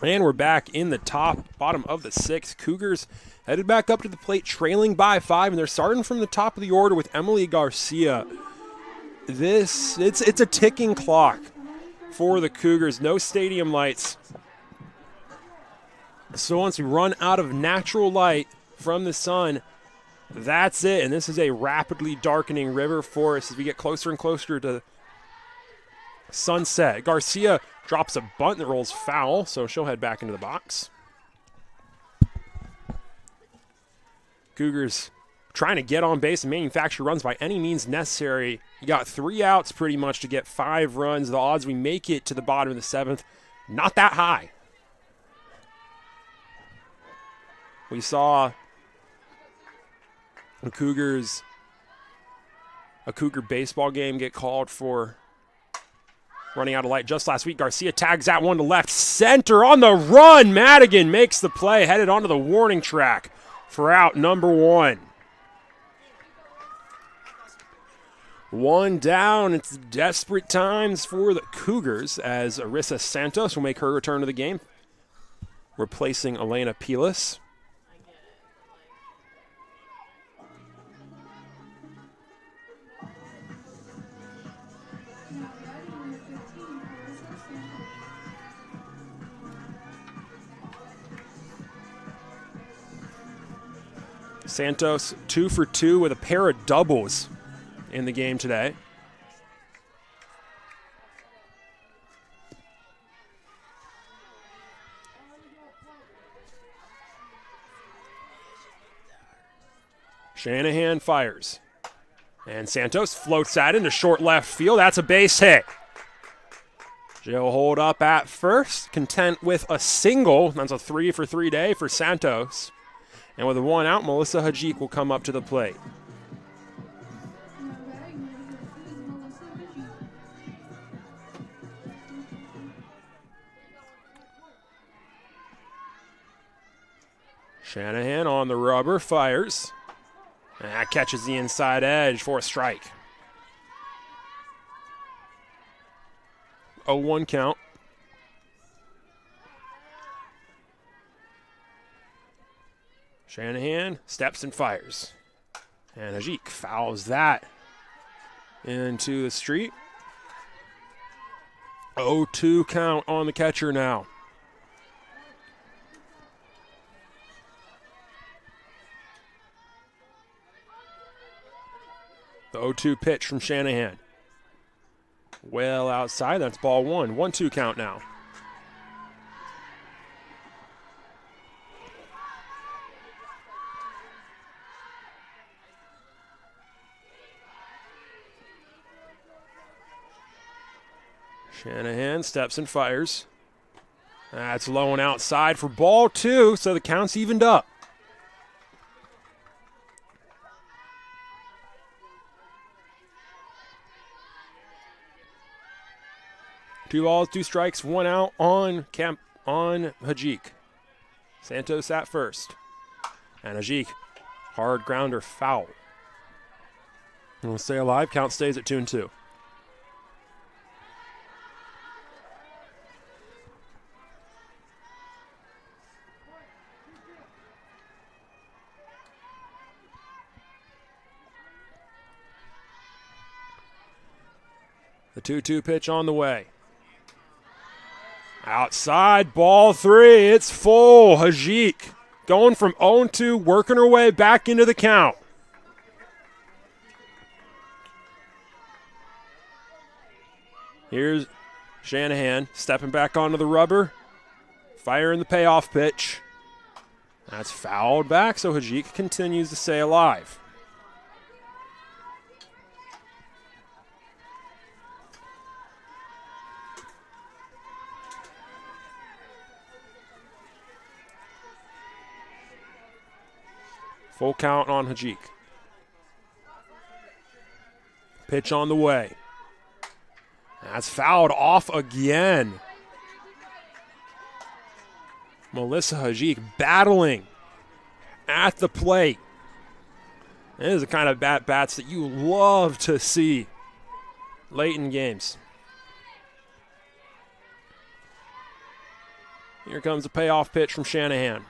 S1: And we're back in the bottom of the sixth. Cougars headed back up to the plate, trailing by 5, and they're starting from the top of the order with Emily Garcia. It's a ticking clock for the Cougars. No stadium lights. So once we run out of natural light from the sun, that's it. And this is a rapidly darkening river forest as we get closer and closer to sunset. Garcia drops a bunt that rolls foul, so she'll head back into the box. Cougars trying to get on base and manufacture runs by any means necessary. You got 3 outs pretty much to get 5 runs. The odds we make it to the bottom of the 7th, not that high. We saw a Cougar baseball game get called for running out of light just last week. Garcia tags that one to left center on the run. Madigan makes the play, headed onto the warning track for out number 1. 1 down. It's desperate times for the Cougars as Arissa Santos will make her return to the game, replacing Elena Pilas. Santos 2 for 2 with a pair of doubles in the game today. Shanahan fires. And Santos floats that into short left field. That's a base hit. She'll hold up at first, content with a single. That's a 3 for 3 day for Santos. And with a 1 out, Melissa Hajik will come up to the plate. Shanahan on the rubber, fires. And that catches the inside edge for a strike. 0-1 count. Shanahan steps and fires. And Hajik fouls that into the street. 0-2 count on the catcher now. The 0-2 pitch from Shanahan. Well outside, that's ball 1. 1-2 count now. Shanahan steps and fires. That's low and outside for ball 2, so the count's evened up. Two balls, 2 strikes, 1 out on Hajik. Santos at first. And Hajik, hard grounder, foul. And we'll stay alive. Count stays at 2-2. The 2-2 pitch on the way. Outside, ball 3. It's full. Hajik going from 0-2, working her way back into the count. Here's Shanahan stepping back onto the rubber, firing the payoff pitch. That's fouled back, so Hajik continues to stay alive. Full count on Hajik. Pitch on the way. That's fouled off again. Melissa Hajik battling at the plate. This is the kind of bats that you love to see late in games. Here comes a payoff pitch from Shanahan.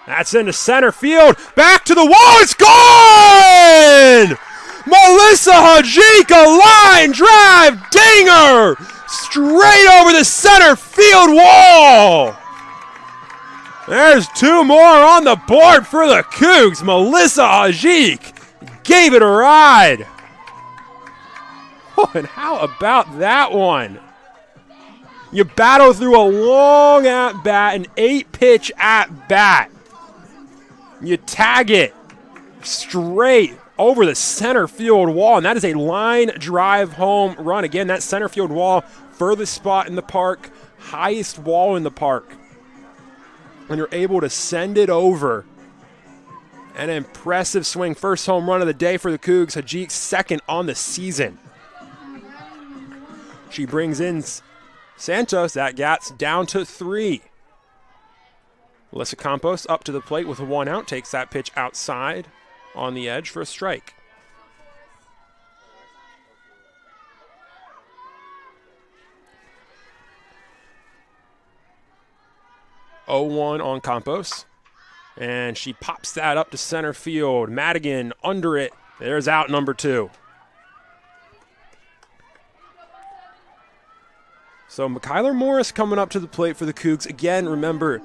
S1: That's into center field. Back to the wall. It's gone! Melissa Hajik, a line drive dinger straight over the center field wall. There's 2 more on the board for the Cougs. Melissa Hajik gave it a ride. Oh, and how about that one? You battle through a long at-bat, an 8-pitch at-bat. You tag it straight over the center field wall, and that is a line drive home run. Again, that center field wall, furthest spot in the park, highest wall in the park. And you're able to send it over. An impressive swing. First home run of the day for the Cougs. Hajik's second on the season. She brings in Santos. That gets down to 3. Alyssa Campos up to the plate with a 1 out. Takes that pitch outside on the edge for a strike. Oh, 1 on Campos. And she pops that up to center field. Madigan under it. There's out number 2. So Kyler Morris coming up to the plate for the Cougs. Again, remember,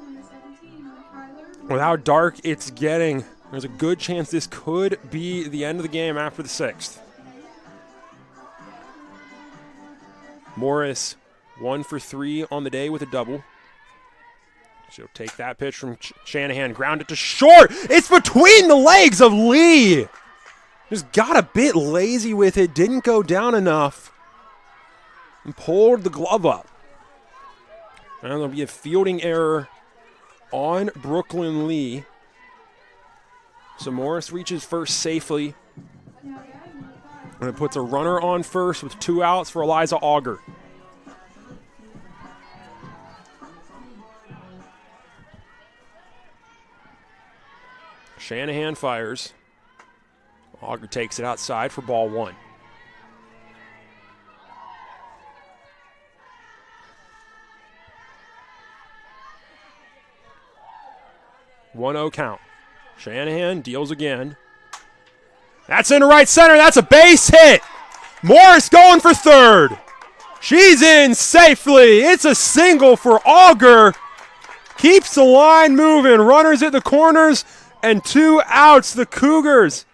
S1: with how dark it's getting, there's a good chance this could be the end of the game after the 6th. Morris 1 for 3 on the day with a double. She'll take that pitch from Shanahan, ground it to short. It's between the legs of Lee. Just got a bit lazy with it, didn't go down enough, and pulled the glove up. And there'll be a fielding error on Brooklyn Lee. So Morris reaches first safely. And it puts a runner on first with 2 outs for Eliza Auger. Shanahan fires. Auger takes it outside for ball 1. One-0 count. Shanahan deals again. That's into right center. That's a base hit. Morris going for third. She's in safely. It's a single for Auger. Keeps the line moving. Runners at the corners and 2 outs. The Cougars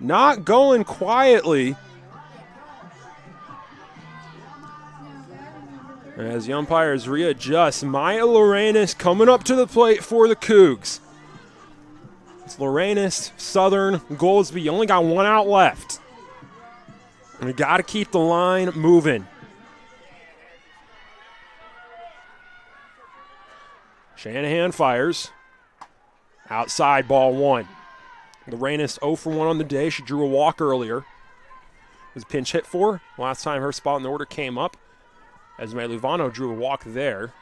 S1: not going quietly. As the umpires readjust, Maya Lorenas coming up to the plate for the Cougs. It's Lorenas, Southern, Goldsby. You only got 1 out left. And we got to keep the line moving. Shanahan fires. Outside, ball 1. Lorenas 0 for 1 on the day. She drew a walk earlier. Was pinch hit for. Last time her spot in the order came up, Esme Luvano drew a walk there.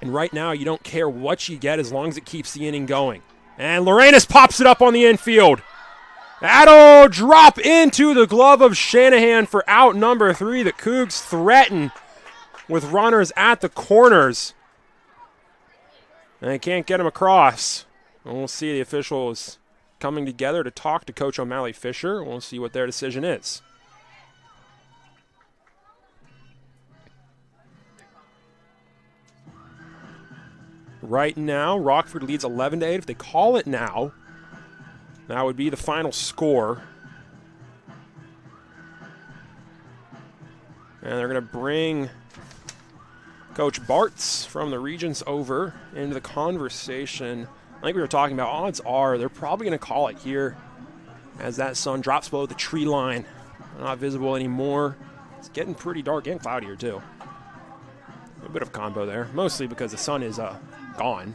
S1: And right now, you don't care what you get as long as it keeps the inning going. And Lorenas pops it up on the infield. That'll drop into the glove of Shanahan for out number 3. The Cougs threaten with runners at the corners. And they can't get him across. And we'll see the officials coming together to talk to Coach O'Malley Fisher. We'll see what their decision is. Right now, Rockford leads 11-8. If they call it now, that would be the final score. And they're going to bring Coach Bartz from the Regents over into the conversation. Like we were talking about, odds are they're probably going to call it here as that sun drops below the tree line. Not visible anymore. It's getting pretty dark and cloudy here, too. A bit of combo there, mostly because the sun is gone.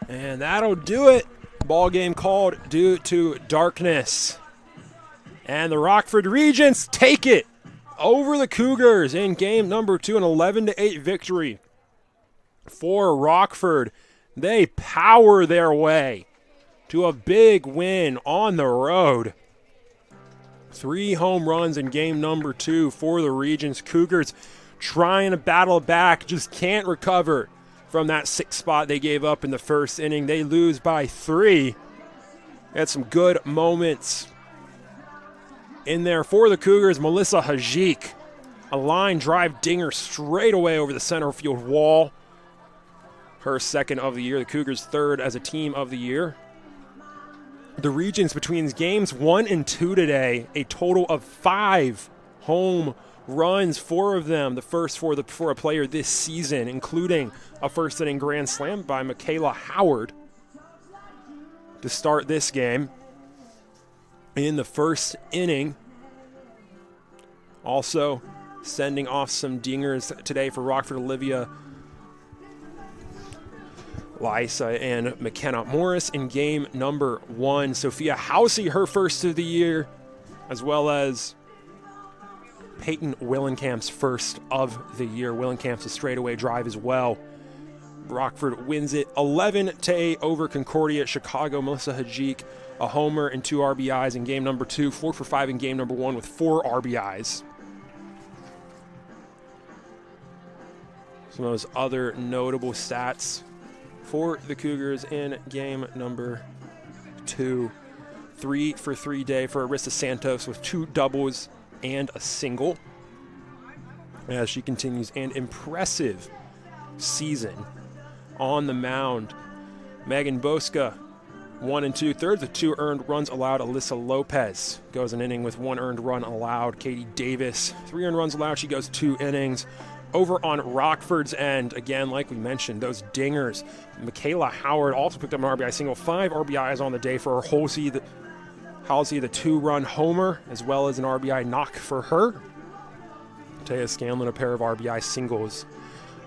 S1: And that'll do it. Ball game called due to darkness. And the Rockford Regents take it over the Cougars in game number 2, an 11-8 victory for Rockford. They power their way to a big win on the road. 3 home runs in game number 2 for the Regents. Cougars trying to battle back, just can't recover from that 6th spot they gave up in the first inning. They lose by 3. Had some good moments in there for the Cougars. Melissa Hajik, a line drive dinger straight away over the center field wall. Her 2nd of the year. The Cougars 3rd as a team of the year. The Regents between games 1 and 2 today, a total of 5 home runs, 4 of them the first for a player this season, including a first inning grand slam by Michaela Howard to start this game. In the first inning, also sending off some dingers today for Rockford, Olivia Lysa and McKenna Morris in game number 1. Sophia Hollyy, her first of the year, as well as Peyton Willingamp's first of the year. Willingamp's a straightaway drive as well. Rockford wins it 11-8 over Concordia. Chicago, Melissa Hajik, a homer and 2 RBIs in game number 2, 4 for 5 in game number 1 with 4 RBIs. Some of those other notable stats for the Cougars in game number 2. 3 for 3 day for Arista Santos with 2 doubles and a single, as she continues an impressive season on the mound. Megan Bosca, 1 2/3 with 2 earned runs allowed. Alyssa Lopez goes an inning with 1 earned run allowed. Katie Davis, 3 earned runs allowed. She goes 2 innings. Over on Rockford's end, again, like we mentioned, those dingers. Michaela Howard also picked up an RBI single, 5 RBIs on the day for her. Halsey, the 2-run homer, as well as an RBI knock for her. Taya Scanlon, a pair of RBI singles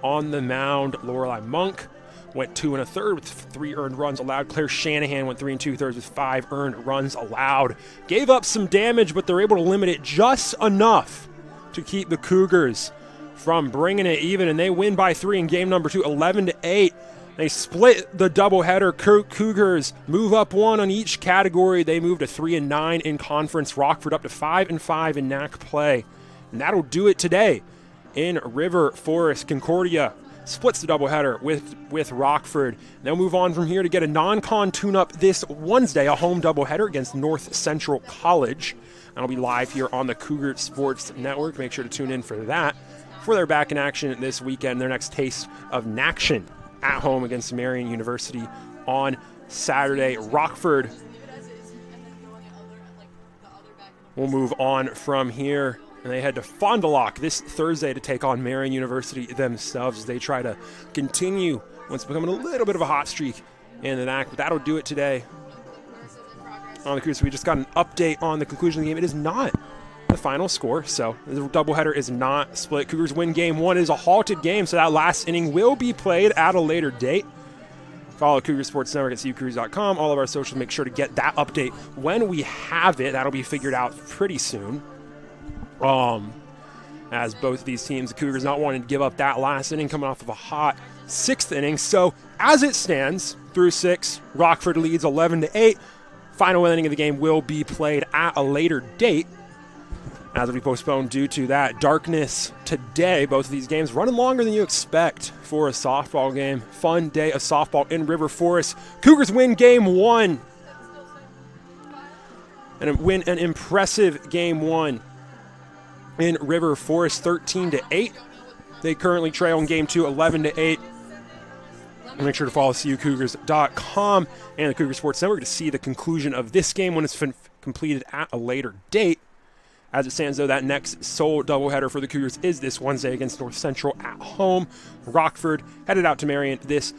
S1: on the mound. Lorelei Monk went 2 1/3 with 3 earned runs allowed. Claire Shanahan went 3 2/3 with 5 earned runs allowed. Gave up some damage, but they're able to limit it just enough to keep the Cougars from bringing it even, and they win by 3 in game number 2, 11-8. They split the doubleheader. Cougars move up 1 on each category. They move to 3-9 in conference. Rockford up to 5-5 in NAC play. And that'll do it today in River Forest. Concordia splits the doubleheader with Rockford. They'll move on from here to get a non-con tune-up this Wednesday, a home doubleheader against North Central College. That'll be live here on the Cougar Sports Network. Make sure to tune in for that. For their back in action this weekend, their next taste of Naction at home against Marian University on Saturday. Rockford will move on from here, and they head to Fond du Lac this Thursday to take on Marian University themselves as they try to continue what's becoming a little bit of a hot streak in the NAC. But that'll do it today on the Cougars. We just got an update on the conclusion of the game. It is not the final score, so the doubleheader is not split. Cougars win game 1. It is a halted game, so that last inning will be played at a later date. Follow Cougar Sports Network at CUCougars.com. All of our socials, make sure to get that update when we have it. That'll be figured out pretty soon. As both of these teams, the Cougars not wanting to give up that last inning coming off of a hot 6th inning. So as it stands, through 6, Rockford leads 11-8. Final inning of the game will be played at a later date, as will be postponed due to that darkness today. Both of these games running longer than you expect for a softball game. Fun day of softball in River Forest. Cougars win game 1. And win an impressive game 1 in River Forest, 13-8. They currently trail in game 2, 11-8. Make sure to follow CUCougars.com and the Cougar Sports Network to see the conclusion of this game when it's completed at a later date. As it stands, though, that next sole doubleheader for the Cougars is this Wednesday against North Central at home. Rockford headed out to Marian this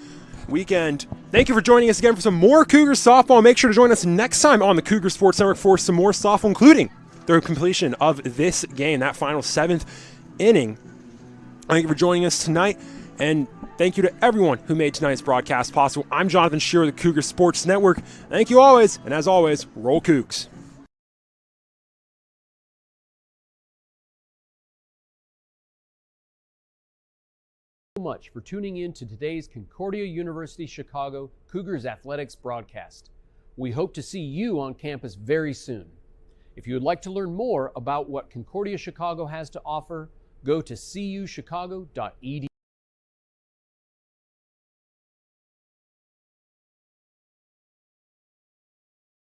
S1: weekend. Thank you for joining us again for some more Cougars softball. Make sure to join us next time on the Cougar Sports Network for some more softball, including the completion of this game, that final 7th inning. Thank you for joining us tonight, and thank you to everyone who made tonight's broadcast possible. I'm Jonathan Shearer of the Cougar Sports Network. Thank you always, and as always, roll Cougs.
S2: Much for tuning in to today's Concordia University Chicago Cougars Athletics broadcast. We hope to see you on campus very soon. If you would like to learn more about what Concordia Chicago has to offer, go to cuchicago.edu.